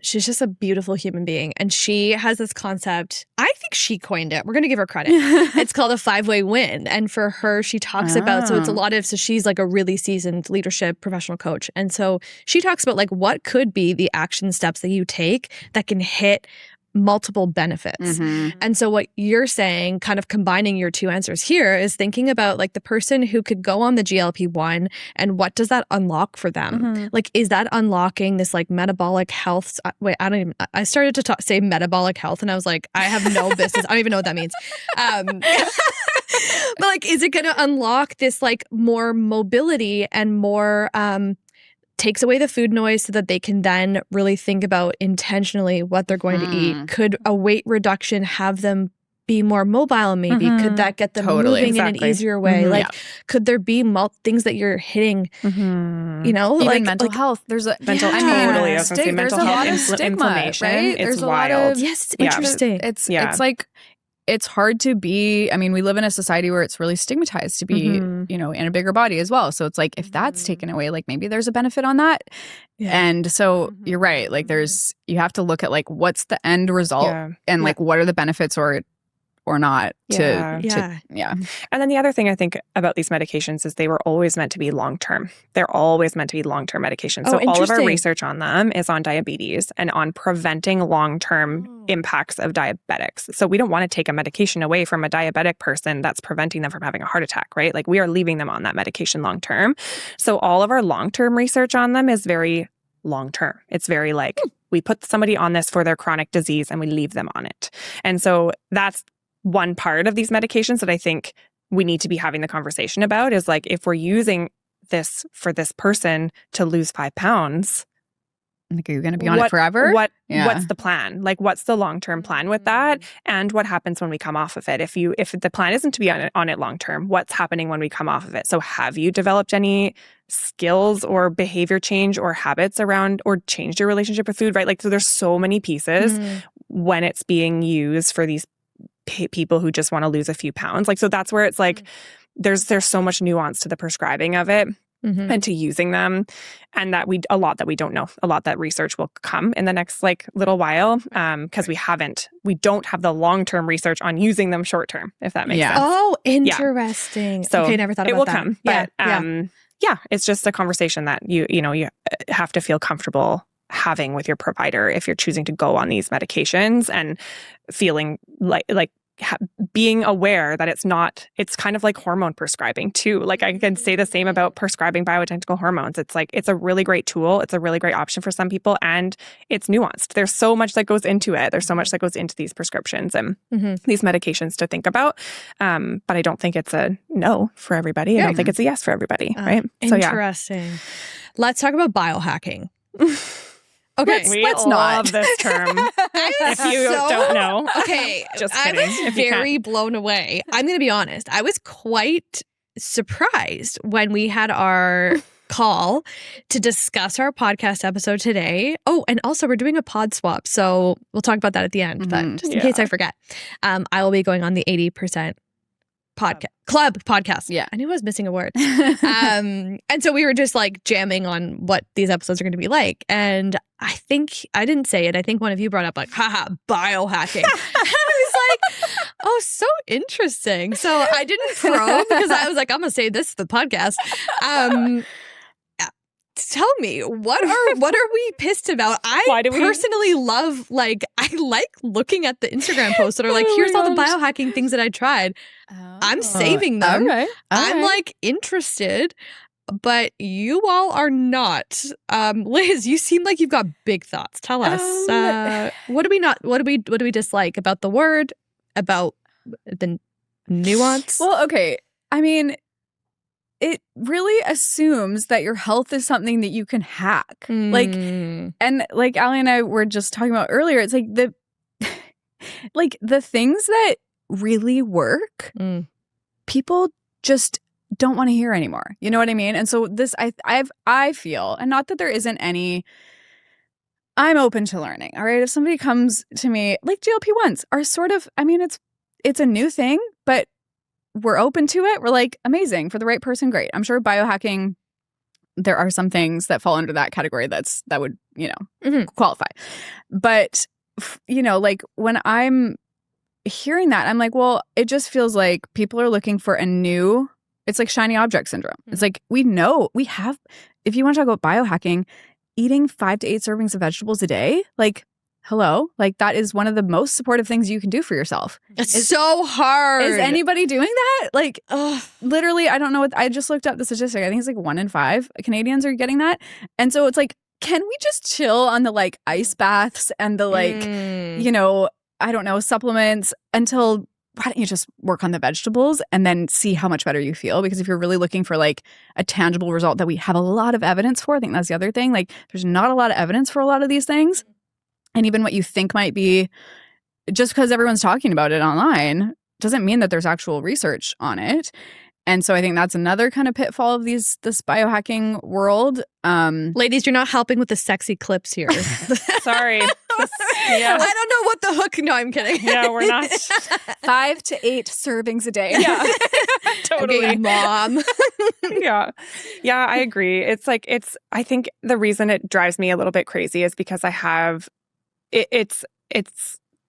she's just a beautiful human being, and she has this concept. I think she coined it. We're going to give her credit. It's called a 5-way win, and for her, she talks about. So it's a lot of. So she's like a really seasoned leadership professional coach, and so she talks about like what could be the action steps that you take that can hit multiple benefits. And so what you're saying, kind of combining your two answers here, is thinking about like the person who could go on the GLP-1 and what does that unlock for them? Like, is that unlocking this like metabolic health? Wait, I started to say metabolic health and I was like, I have no business. I don't even know what that means. But like, is it going to unlock this like more mobility and more, takes away the food noise so that they can then really think about intentionally what they're going to eat? Could a weight reduction have them be more mobile maybe? Could that get them moving in an easier way? Like, could there be things that you're hitting, you know? Even like mental health. There's a mental totally. I was going to say mental health stigma, inflammation. Right? It's wild. It's interesting. It's like it's hard to be, I mean, we live in a society where it's really stigmatized to be, you know, in a bigger body as well. So it's like, if that's taken away, like maybe there's a benefit on that. And so you're right. Like you have to look at like, what's the end result and like, what are the benefits or not And then the other thing I think about these medications is they were always meant to be long-term. They're always meant to be long-term medications. So all of our research on them is on diabetes and on preventing long-term impacts of diabetics. So we don't want to take a medication away from a diabetic person that's preventing them from having a heart attack, right? Like we are leaving them on that medication long-term. So all of our long-term research on them is very long-term. It's very like we put somebody on this for their chronic disease and we leave them on it. And so that's one part of these medications that I think we need to be having the conversation about is like, if we're using this for this person to lose 5 pounds, like, are you going to be on it forever? What's the plan? Like, what's the long-term plan with that? And what happens when we come off of it? If the plan isn't to be on it long-term, what's happening when we come off of it? So have you developed any skills or behavior change or habits around or changed your relationship with food, right? Like, so there's so many pieces when it's being used for these people who just want to lose a few pounds. Like, so that's where it's like, there's so much nuance to the prescribing of it and to using them. And that a lot that we don't know, a lot that research will come in the next like little while. Cause we don't have the long-term research on using them short-term, if that makes sense. Oh, interesting. So okay, never thought about that. It will come, but it's just a conversation that you have to feel comfortable having with your provider if you're choosing to go on these medications and feeling like being aware that it's kind of like hormone prescribing too. Like I can say the same about prescribing bioidentical hormones. It's like, it's a really great tool. It's a really great option for some people, and it's nuanced. There's so much that goes into it. There's so much that goes into these prescriptions and these medications to think about. But I don't think it's a no for everybody. I don't think it's a yes for everybody. Right. Interesting. Let's talk about biohacking. Okay, let's love this term. If you don't know, okay, just kidding. I was very blown away. I'm going to be honest. I was quite surprised when we had our call to discuss our podcast episode today. Oh, and also we're doing a pod swap, so we'll talk about that at the end. But just in case I forget, I will be going on the 80% podcast. Yeah. I knew I was missing a word. And so we were just like jamming on what these episodes are going to be like. And I think, I didn't say it, I think one of you brought up like, haha, biohacking. I was like, oh, so interesting. So I didn't probe because I was like, I'm going to say this to the podcast. Tell me, what are we pissed about? I personally love, like, I like looking at the Instagram posts that are like, here's all the biohacking things that I tried. I'm saving them. I'm like interested, but you all are not. Liz, you seem like you've got big thoughts. Tell us. What do we dislike about the word, about the nuance? Well, okay. I mean, it really assumes that your health is something that you can hack. Like, and like Ali and I were just talking about earlier, it's like the things that really work, people just don't want to hear anymore. You know what I mean? And so this, I feel, and not that there isn't any, I'm open to learning. All right. If somebody comes to me, like GLP-1s are sort of, I mean, it's a new thing, but we're open to it. We're like, amazing. For the right person, great. I'm sure biohacking, there are some things that fall under that category that would, qualify. But, like when I'm hearing that, I'm like, well, it just feels like people are looking for it's like shiny object syndrome. It's like, we know we have, if you want to talk about biohacking, eating 5 to 8 servings of vegetables a day, like, hello, like that is one of the most supportive things you can do for yourself. It's so hard. Is anybody doing that? Like, literally, I don't know I just looked up the statistic. I think it's like 1 in 5 Canadians are getting that. And so it's like, can we just chill on the like ice baths and the like, I don't know, supplements until, why don't you just work on the vegetables and then see how much better you feel? Because if you're really looking for like a tangible result that we have a lot of evidence for, I think that's the other thing. Like there's not a lot of evidence for a lot of these things. And even what you think might be, just because everyone's talking about it online doesn't mean that there's actual research on it. And so I think that's another kind of pitfall of this biohacking world. Ladies, you're not helping with the sexy clips here. Sorry. I don't know what the hook. No, I'm kidding. Yeah, we're not. 5 to 8 servings a day. Yeah, totally. Okay, Mom. Yeah, I agree. It's like, I think the reason it drives me a little bit crazy is because I have,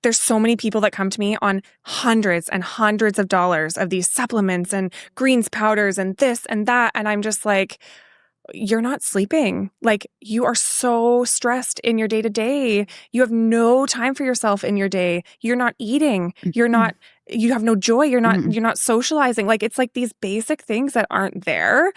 there's so many people that come to me on hundreds and hundreds of dollars of these supplements and greens powders and this and that. And I'm just like, you're not sleeping. Like you are so stressed in your day to day. You have no time for yourself in your day. You're not eating. You have no joy. You're not socializing. Like it's like these basic things that aren't there.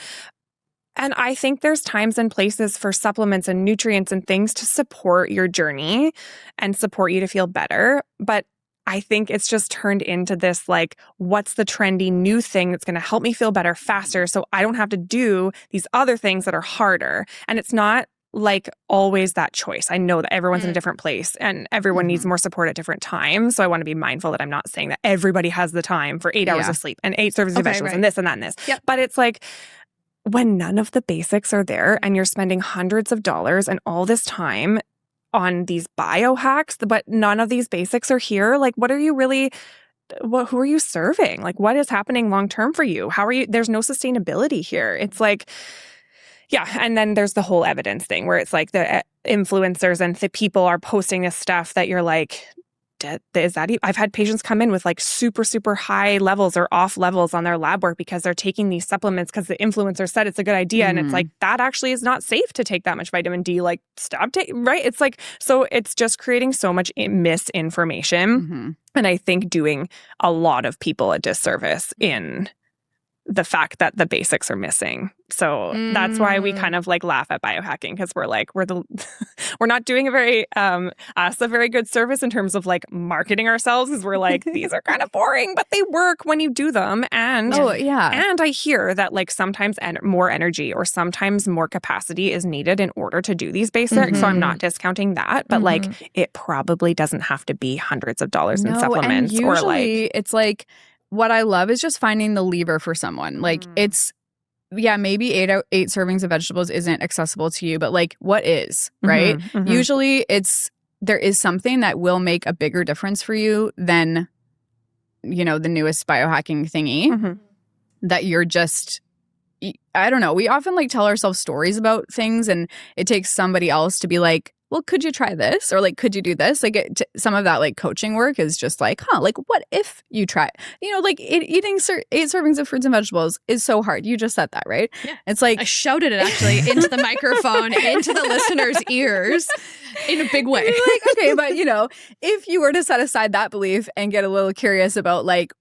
And I think there's times and places for supplements and nutrients and things to support your journey and support you to feel better. But I think it's just turned into this, like, what's the trendy new thing that's going to help me feel better faster so I don't have to do these other things that are harder. And it's not like always that choice. I know that everyone's in a different place and everyone needs more support at different times. So I want to be mindful that I'm not saying that everybody has the time for 8 hours of sleep and 8 servings of vegetables and this and that and this. Yep. But it's like, when none of the basics are there and you're spending hundreds of dollars and all this time on these biohacks, but none of these basics are here, like what are you really, who are you serving? Like what is happening long-term for you? How are you, there's no sustainability here. It's like, yeah. And then there's the whole evidence thing where it's like the influencers and the people are posting this stuff that you're like, is that I've had patients come in with like super, super high levels or off levels on their lab work because they're taking these supplements because the influencer said it's a good idea. And it's like, that actually is not safe to take that much vitamin D. Like, stop taking, right? It's like, so it's just creating so much misinformation. And I think doing a lot of people a disservice in the fact that the basics are missing. So that's why we kind of like laugh at biohacking, because we're like, we're not doing a very good service in terms of like marketing ourselves, because we're like, these are kind of boring, but they work when you do them. And and I hear that like sometimes more energy or sometimes more capacity is needed in order to do these basics. So I'm not discounting that, but like it probably doesn't have to be hundreds of dollars in supplements. And usually or like it's like, what I love is just finding the lever for someone. Like it's, maybe 8 servings of vegetables isn't accessible to you, but like what is, right? Usually there is something that will make a bigger difference for you than, the newest biohacking thingy that you're just, I don't know. We often like tell ourselves stories about things, and it takes somebody else to be like, well, could you try this? Or like, could you do this? Like some of that like coaching work is just like, like what if you try, like eating 8 servings of fruits and vegetables is so hard. You just said that, right? Yeah. It's like, I shouted it actually into the microphone, into the listeners' ears in a big way. Like, okay, but if you were to set aside that belief and get a little curious about like,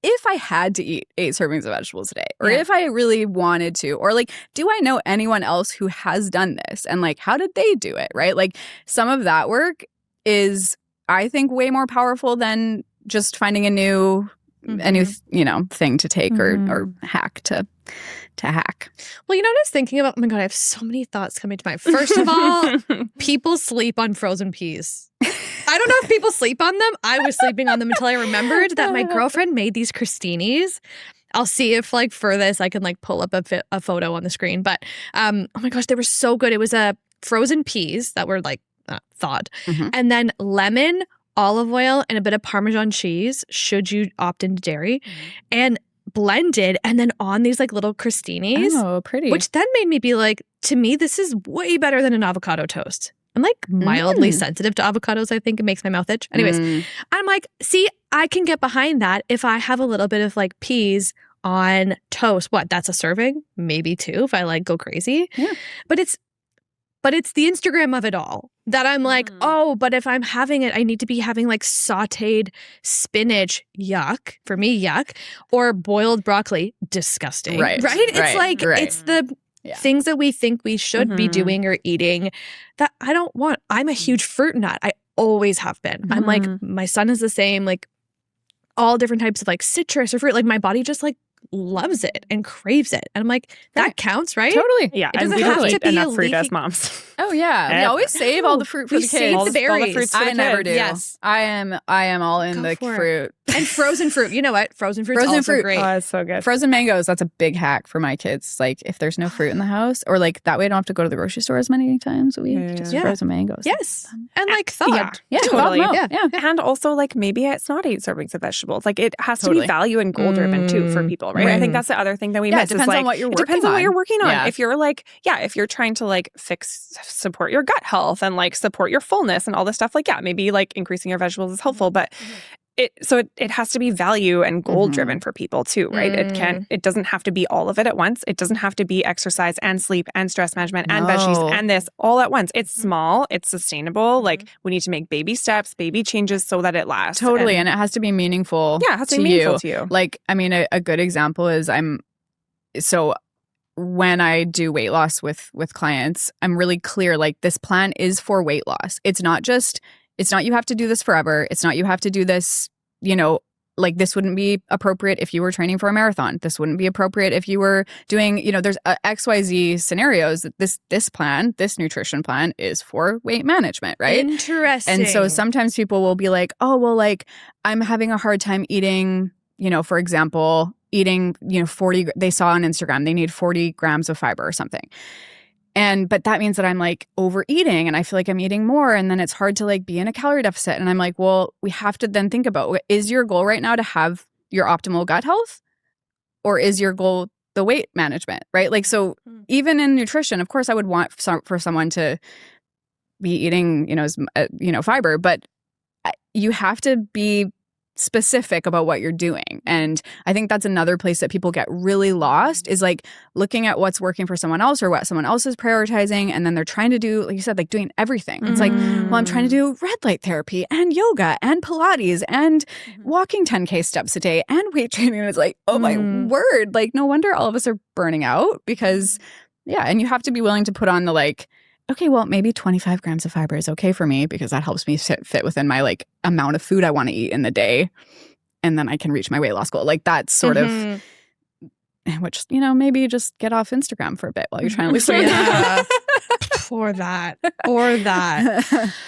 if I had to eat 8 servings of vegetables a day, or if I really wanted to, or like, do I know anyone else who has done this? And like, how did they do it? Right? Like some of that work is, I think, way more powerful than just finding a new thing to take or hack to hack. Well, what I was thinking about? Oh my God, I have so many thoughts coming to mind. First of all, people sleep on frozen peas. I don't know if people sleep on them. I was sleeping on them until I remembered that my girlfriend made these crostinis. I'll see if like for this I can like pull up a photo on the screen. But oh my gosh, they were so good. It was frozen peas that were like thawed, and then lemon, olive oil, and a bit of Parmesan cheese, should you opt into dairy, and blended, and then on these like little crostinis. Oh, pretty. Which then made me be like, to me, this is way better than an avocado toast. I'm like mildly sensitive to avocados. I think it makes my mouth itch. Anyways, I'm like, see, I can get behind that if I have a little bit of like peas on toast. What? That's a serving? Maybe 2 if I like go crazy. Yeah. But it's the Instagram of it all that I'm like, oh, but if I'm having it, I need to be having like sauteed spinach, yuck, for me, yuck, or boiled broccoli, disgusting. Right. It's like, it's the things that we think we should be doing or eating that I don't want. I'm a huge fruit nut. I always have been. I'm like, my son is the same, like all different types of like citrus or fruit. Like my body just like loves it and craves it. And I'm like, that counts, right? Totally. Yeah. It doesn't we have don't to eat be enough a fruit leafy... as moms. Oh yeah. We always save all the fruit for the kids. Save the berries. All the fruits for the I never do. Yes. I am all in the fruit. And frozen fruit. You know what? Frozen fruit's also great. Oh, it's so good. Frozen mangoes, that's a big hack for my kids. Like if there's no fruit in the house, or like that way I don't have to go to the grocery store as many times a week. Just frozen mangoes. Yes. And like thawed. Yeah, totally. Yeah. And also like maybe it's not 8 servings of vegetables. Like it has to be value and goal driven too for people, right? I think that's the other thing that we miss. It depends on what you're working on. It depends on what you're working on. Yeah. If you're like, if you're trying to like support your gut health and like support your fullness and all this stuff, like maybe like increasing your vegetables is helpful, but it has to be value and goal driven for people too, right? It doesn't have to be all of it at once. It doesn't have to be exercise and sleep and stress management and veggies and this all at once. It's small, it's sustainable. Like we need to make baby steps, baby changes so that it lasts. Totally. And it has to be meaningful. Yeah, it has to be meaningful to you. Like, I mean, a good example is when I do weight loss with clients, I'm really clear, like this plan is for weight loss. It's not you have to do this forever. It's not you have to do this, like this wouldn't be appropriate if you were training for a marathon. This wouldn't be appropriate if you were doing, there's XYZ scenarios. This plan, this nutrition plan is for weight management, right? Interesting. And so sometimes people will be like, oh, well, like I'm having a hard time eating, for example, 40, they saw on Instagram, they need 40 grams of fiber or something. But that means that I'm like overeating and I feel like I'm eating more, and then it's hard to like be in a calorie deficit. And I'm like, well, we have to then think about, is your goal right now to have your optimal gut health, or is your goal the weight management, right? Like, so even in nutrition, of course I would want for someone to be eating, fiber, but you have to be specific about what you're doing. And I think that's another place that people get really lost is like looking at what's working for someone else or what someone else is prioritizing. And then they're trying to do, like you said, like doing everything. It's like, well, I'm trying to do red light therapy and yoga and Pilates and walking 10K steps a day and weight training. And it's like, oh my word. Like, no wonder all of us are burning out because, yeah. And you have to be willing to put on the like, okay, well, maybe 25 grams of fiber is okay for me because that helps me fit within my like amount of food I want to eat in the day. And then I can reach my weight loss goal. Like that's sort of, which, you know, maybe just get off Instagram for a bit while you're trying to lose weight. Yeah. Or that.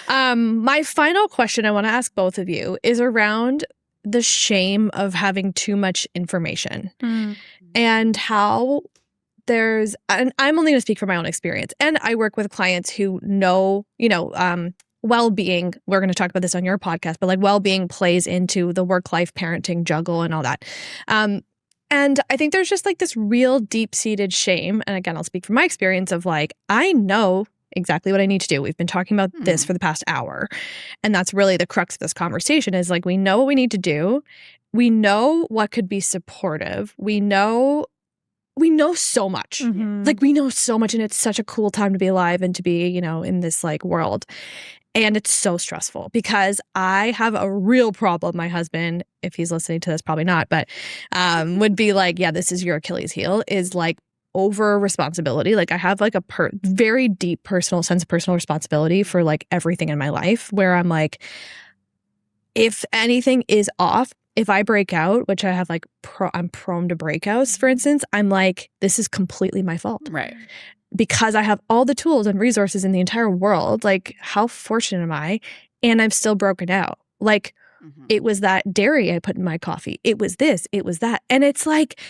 My final question I want to ask both of you is around the shame of having too much information and how and I'm only going to speak from my own experience. And I work with clients who know, you know, well-being. We're going to talk about this on your podcast, but like well-being plays into the work-life parenting juggle and all that. And I think there's just like this real deep-seated shame. And again, I'll speak from my experience of like, I know exactly what I need to do. We've been talking about this for the past hour. And that's really the crux of this conversation is like, we know what we need to do. We know what could be supportive. We know so much. Like we know so much and it's such a cool time to be alive and to be, you know, in this like world. And it's so stressful because I have a real problem. My husband, if he's listening to this, probably not, but would be like, yeah, this is your Achilles heel is like over responsibility. Like I have like a very deep personal sense of personal responsibility for like everything in my life where I'm like, if anything is off, if I break out, which I have like, I'm prone to breakouts, for instance, I'm like, this is completely my fault. Right. Because I have all the tools and resources in the entire world. Like, how fortunate am I? And I'm still broken out. Like, it was that dairy I put in my coffee. It was this, it was that. And it's like,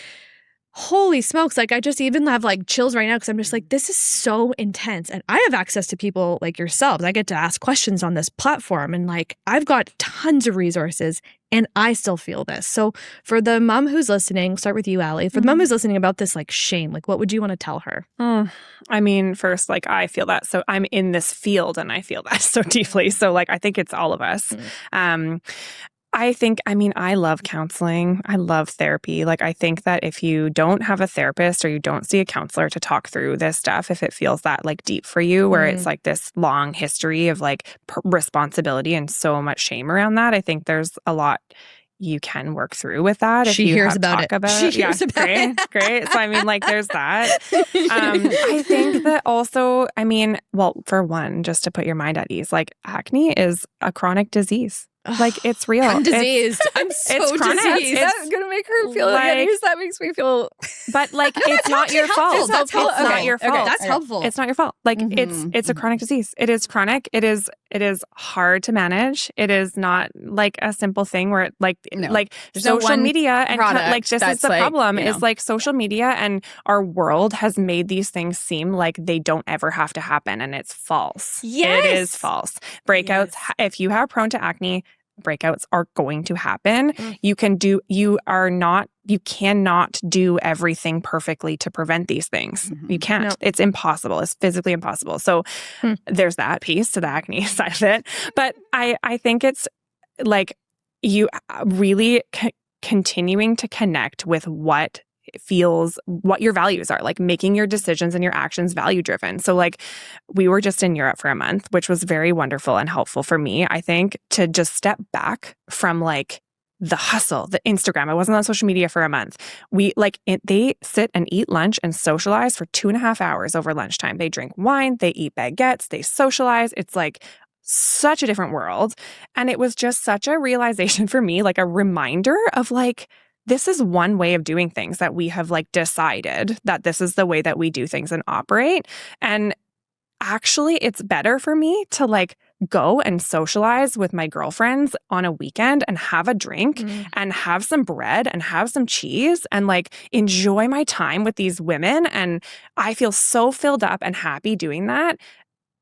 holy smokes. Like, I just even have like chills right now because I'm just like, this is so intense. And I have access to people like yourselves. I get to ask questions on this platform. And like, I've got tons of resources and I still feel this. So for the mom who's listening, start with you, Allie. For the mom who's listening about this like shame, like what would you want to tell her? I mean, first, like I feel that. So I'm in this field and I feel that so deeply. So like, I think it's all of us. I love counseling. I love therapy. Like, I think that if you don't have a therapist or you don't see a counselor to talk through this stuff, if it feels that like deep for you, where it's like this long history of like responsibility and so much shame around that, I think there's a lot you can work through with that. She hears about it. She hears about it. Great. So, I mean, like, there's that. I think that also, I mean, well, for one, just to put your mind at ease, like acne is a chronic disease. Like, it's real. I'm diseased. I'm so diseased. That's going to make her feel like, that makes me feel... But, like, it's not your fault. It's not your fault. Okay, that's helpful. It's not your fault. Like, it's a chronic disease. It is chronic. It is hard to manage. It is not, like, a simple thing where, like social media and, like, this is the problem, is, like, social media and our world has made these things seem like they don't ever have to happen, and it's false. Yes! It is false. Breakouts, if you are prone to acne, breakouts are going to happen. You cannot do everything perfectly to prevent these things. You can't. No. It's impossible. It's physically impossible. So there's that piece to the acne side of it. But I think it's like you really continuing to connect with what your values are, like making your decisions and your actions value driven. So like we were just in Europe for a month, which was very wonderful and helpful for me, I think, to just step back from like the hustle, the Instagram. I wasn't on social media for a month. They sit and eat lunch and socialize for 2.5 hours over lunchtime. They drink wine, they eat baguettes, they socialize. It's like such a different world. And it was just such a realization for me, like a reminder of like, this is one way of doing things that we have like decided that this is the way that we do things and operate. And actually, it's better for me to like go and socialize with my girlfriends on a weekend and have a drink and have some bread and have some cheese and like enjoy my time with these women. And I feel so filled up and happy doing that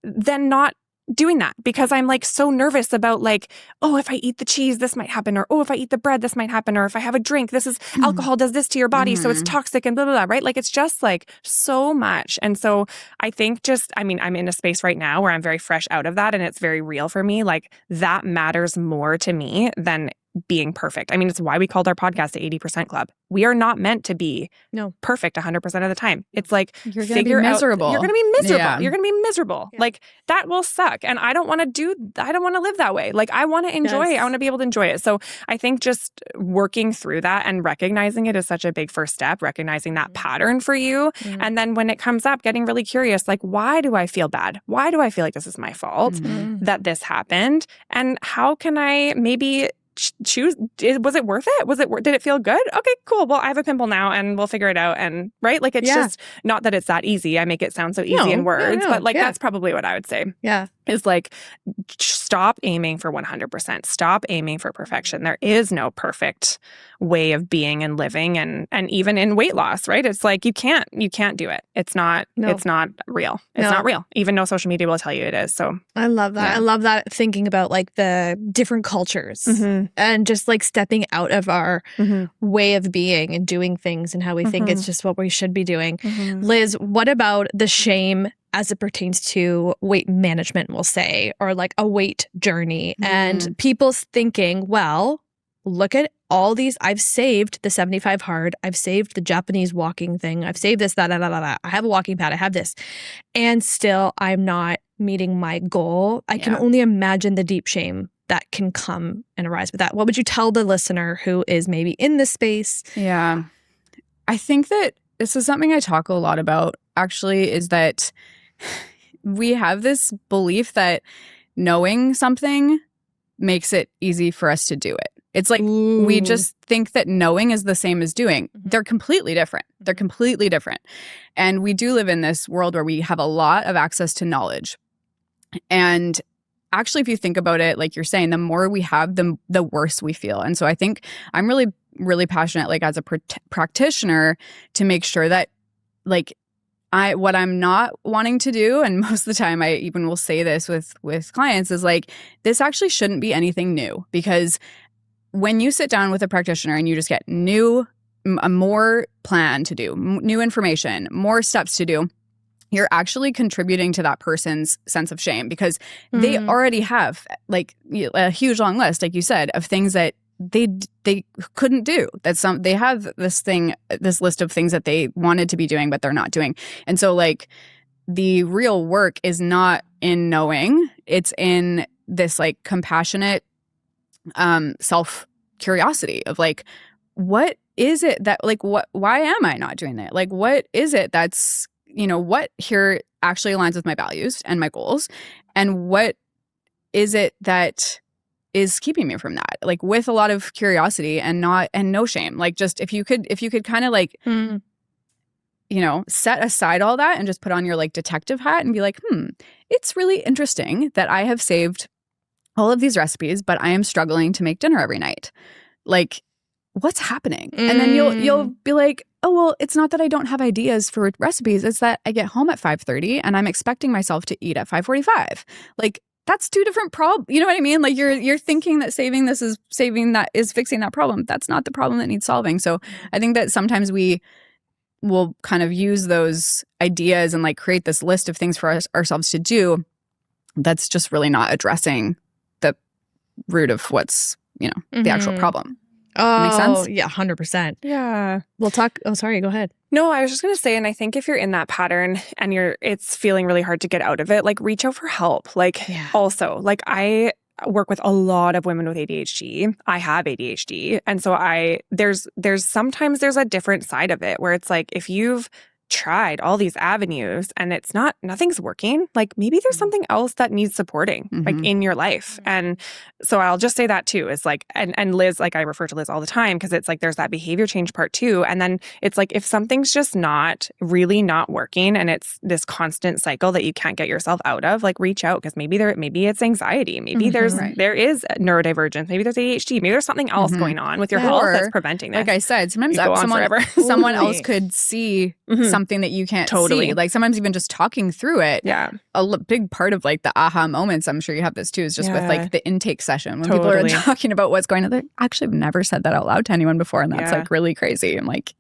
than not doing that because I'm like so nervous about like, oh, if I eat the cheese, this might happen. Or, oh, if I eat the bread, this might happen. Or if I have a drink, this is alcohol does this to your body. So it's toxic and blah, blah, blah, right? Like, it's just like so much. And so I think I'm in a space right now where I'm very fresh out of that and it's very real for me. Like, that matters more to me than being perfect. I mean, it's why we called our podcast the 80% Club. We are not meant to be perfect 100% of the time. It's like, you're going to be miserable. You're going to be miserable. Yeah. You're going to be miserable. Yeah. Like, that will suck. And I don't want to live that way. Like, I want to enjoy it. I want to be able to enjoy it. So I think just working through that and recognizing it is such a big first step, recognizing that pattern for you. Mm-hmm. And then when it comes up, getting really curious, like, why do I feel bad? Why do I feel like this is my fault that this happened? And how can I maybe choose, was it worth it? Did it feel good? Okay, cool. Well, I have a pimple now and we'll figure it out. And right? Like, it's just not that it's that easy. I make it sound so easy in words, but like, that's probably what I would say. Yeah. Is like, stop aiming for 100%. Stop aiming for perfection. There is no perfect way of being and living and even in weight loss, right? It's like, you can't do it. It's not real. It's not real. Even though social media will tell you it is. So I love that. Yeah. I love that, thinking about like the different cultures and just like stepping out of our way of being and doing things and how we think it's just what we should be doing. Liz, what about the shame as it pertains to weight management, we'll say, or like a weight journey and people's thinking, well, look at all these. I've saved the 75 hard. I've saved the Japanese walking thing. I've saved this, that. I have a walking pad. I have this. And still I'm not meeting my goal. I can only imagine the deep shame that can come and arise with that. What would you tell the listener who is maybe in this space? Yeah. I think that this is something I talk a lot about, actually, is that we have this belief that knowing something makes it easy for us to do it. It's like we just think that knowing is the same as doing. They're completely different. They're completely different. And we do live in this world where we have a lot of access to knowledge. And actually, if you think about it, like you're saying, the more we have, the worse we feel. And so I think I'm really, really passionate, like as a practitioner, to make sure that like what I'm not wanting to do, and most of the time I even will say this with clients, is like, this actually shouldn't be anything new. Because when you sit down with a practitioner and you just get a more plan to do, new information, more steps to do, you're actually contributing to that person's sense of shame, because they already have like a huge long list, like you said, of things that they couldn't do. They have this list of things that they wanted to be doing, but they're not doing. And so like the real work is not in knowing, it's in this like compassionate self curiosity of like, what is it that like, why am I not doing that? Like, what is it that's, what here actually aligns with my values and my goals, and what is it that is keeping me from that? Like, with a lot of curiosity and no shame. Like, just if you could kind of like set aside all that and just put on your like detective hat and be like, it's really interesting that I have saved all of these recipes, but I am struggling to make dinner every night. Like, what's happening? And then you'll be like, oh, well, it's not that I don't have ideas for recipes. It's that I get home at 5:30 and I'm expecting myself to eat at 5:45. Like, that's two different problems. You know what I mean? Like, you're thinking that saving this is fixing that problem. That's not the problem that needs solving. So I think that sometimes we will kind of use those ideas and like create this list of things for ourselves to do. That's just really not addressing the root of what's, the actual problem. Oh, makes sense? Yeah, 100%. Yeah. We'll talk. Oh, sorry. Go ahead. No, I was just going to say, and I think if you're in that pattern and it's feeling really hard to get out of it, like reach out for help. Like also, like I work with a lot of women with ADHD. I have ADHD. And so there's sometimes there's a different side of it where it's like, if you've tried all these avenues and nothing's working, like maybe there's something else that needs supporting like in your life. And so I'll just say that too, is like, and Liz, like I refer to Liz all the time because it's like there's that behavior change part too. And then it's like, if something's just really not working and it's this constant cycle that you can't get yourself out of, like reach out, because maybe it's anxiety, maybe there is neurodivergence, maybe there's ADHD, maybe there's something else going on with your health that's preventing this. Like I said, sometimes someone else could see something something that you can't Totally. see. Like sometimes even just talking through it. Yeah. Big part of like the aha moments, I'm sure you have this too, is just with like the intake session when people are talking about what's going on. They actually have never said that out loud to anyone before, and that's like really crazy. I'm like,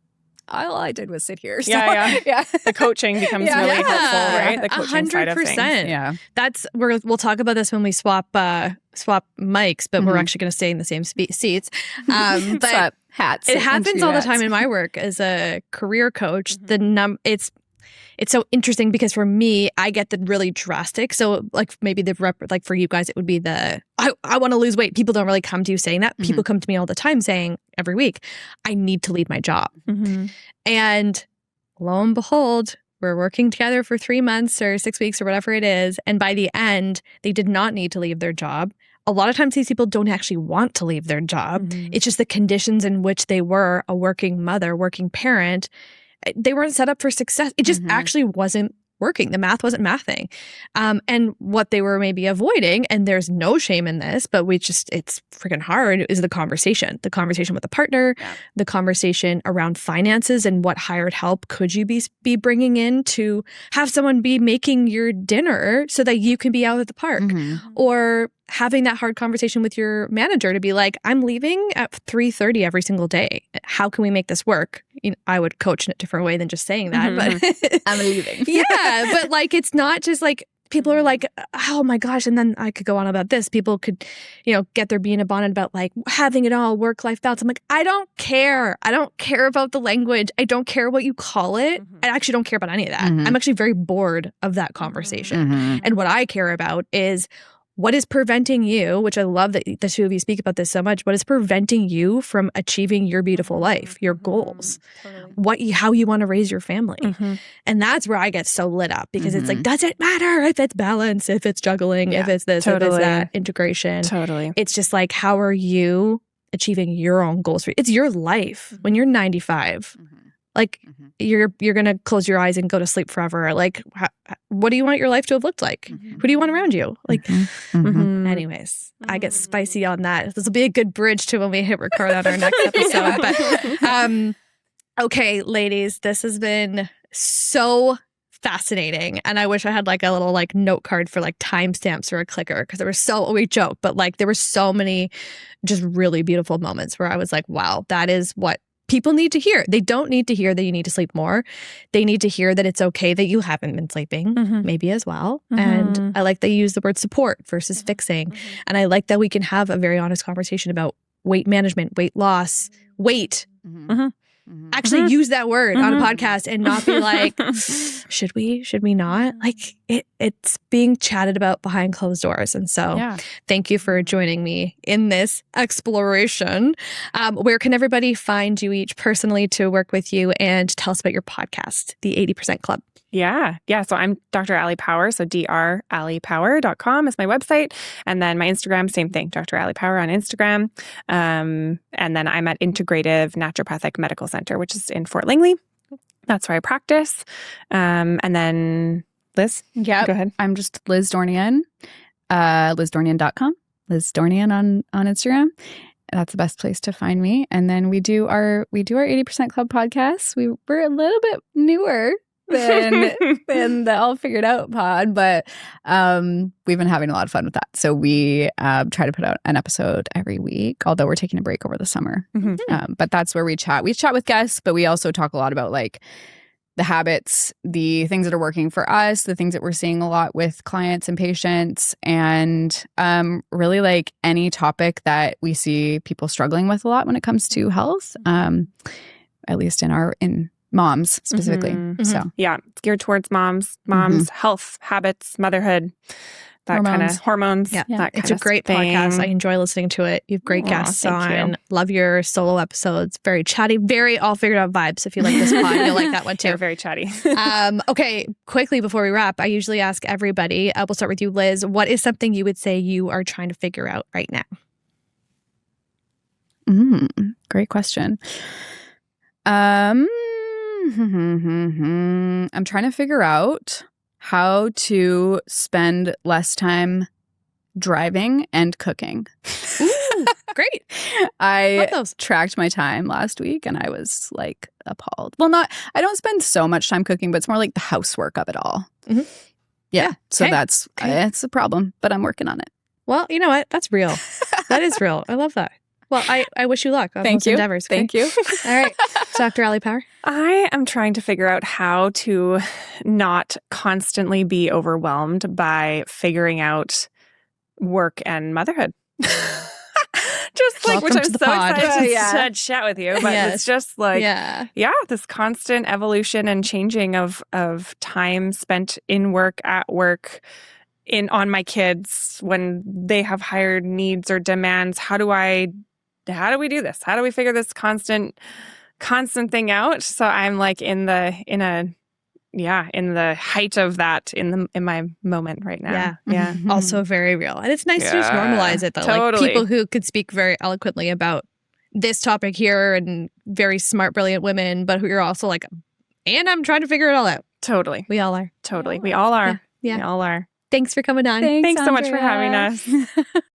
all I did was sit here. So, yeah. The coaching becomes really helpful, right? The coaching 100%. Side of things. Yeah. That's we'll talk about this when we swap mics, but we're actually going to stay in the same seats. But swap hats. It happens all the time in my work as a career coach. It's so interesting because for me, I get the really drastic. So like maybe like for you guys, it would be I want to lose weight. People don't really come to you saying that. People come to me all the time saying every week, I need to leave my job. And lo and behold, we're working together for 3 months or 6 weeks or whatever it is. And by the end, they did not need to leave their job. A lot of times these people don't actually want to leave their job. It's just the conditions in which they were a working mother, working parent. They weren't set up for success. It just actually wasn't working. The math wasn't mathing. And what they were maybe avoiding, and there's no shame in this, but it's freaking hard, is the conversation with the partner, the conversation around finances and what hired help could you be bringing in to have someone be making your dinner so that you can be out at the park, or having that hard conversation with your manager to be like, I'm leaving at 3:30 every single day. How can we make this work? I would coach in a different way than just saying that, but I'm leaving. Yeah, but like it's not just like people are like, oh my gosh, and then I could go on about this. People could, get their being a bonnet about like having it all, work-life balance. I'm like, I don't care. I don't care about the language. I don't care what you call it. I actually don't care about any of that. I'm actually very bored of that conversation. And what I care about is what is preventing you, which I love that the two of you speak about this so much, what is preventing you from achieving your beautiful life, your goals, how you want to raise your family. And that's where I get so lit up because it's like, does it matter if it's balance, if it's juggling, if it's this, if it's that, integration. It's just like, how are you achieving your own goals? It's your life. When you're 95, like you're going to close your eyes and go to sleep forever. Like, what do you want your life to have looked like? Who do you want around you? Like, anyways, I get spicy on that. This will be a good bridge to when we hit record on our next episode. But okay, ladies, this has been so fascinating. And I wish I had like a little like note card for like timestamps or a clicker, because we joke, but like there were so many just really beautiful moments where I was like, wow, that is what people need to hear. They don't need to hear that you need to sleep more. They need to hear that it's okay that you haven't been sleeping, maybe as well. And I like that you use the word support versus fixing. And I like that we can have a very honest conversation about weight management, weight loss, weight. Actually use that word on a podcast and not be like, should we not? Like it's being chatted about behind closed doors. And so thank you for joining me in this exploration. Where can everybody find you each personally to work with you, and tell us about your podcast, The 80% Club? Yeah. So I'm Dr. Ali Power. So dralipower.com is my website. And then my Instagram, same thing, Dr. Ali Power on Instagram. And then I'm at Integrative Naturopathic Medical Center, which is in Fort Langley. That's where I practice. And then Liz? Yeah. Go ahead. I'm just Liz Dornian, LizDornian.com, Liz Dornian on Instagram. That's the best place to find me. And then we do our 80% Club podcast. We're a little bit newer than the All Figured Out pod, but we've been having a lot of fun with that. So we try to put out an episode every week, although we're taking a break over the summer. But that's where we chat. We chat with guests, but we also talk a lot about like the habits, the things that are working for us, the things that we're seeing a lot with clients and patients, and really like any topic that we see people struggling with a lot when it comes to health, at least in moms specifically. So yeah, it's geared towards moms, health, habits, motherhood, that kind of hormones. Yeah, that it's a great podcast. I enjoy listening to it. You have great guests on. You. Love your solo episodes. Very chatty, very all figured out vibes. If you like this pod, you'll like that one too. They're very chatty. Okay, quickly before we wrap, I usually ask everybody. We'll start with you, Liz. What is something you would say you are trying to figure out right now? Great question. I'm trying to figure out how to spend less time driving and cooking. Great. I Love those. tracked my time last week and I was like appalled. Well, I don't spend so much time cooking, but it's more like the housework of it all. Mm-hmm. Yeah. So Okay. that's it's a problem, but I'm working on it. Well, you know what? That's real. That is real. I love that. Well, I wish you luck on Thank those you. endeavors. Okay? Thank you. All right. Dr. Allie Power. I am trying to figure out how to not constantly be overwhelmed by figuring out work and motherhood. Just like, which Welcome I'm to the so pod. excited to chat with you. But Yes. it's just like, Yeah. this constant evolution and changing of time spent in work, at work, on my kids when they have higher needs or demands. How do we do this? How do we figure this constant thing out? So I'm like in the height of that in my moment right now. Yeah. Also very real. And it's nice to just normalize it though. Totally. Like people who could speak very eloquently about this topic here and very smart, brilliant women, but who are also like, and I'm trying to figure it all out. Totally. We all are. Totally. We all are. Yeah. We all are. Thanks for coming on. Thanks so much for Andrea. having us.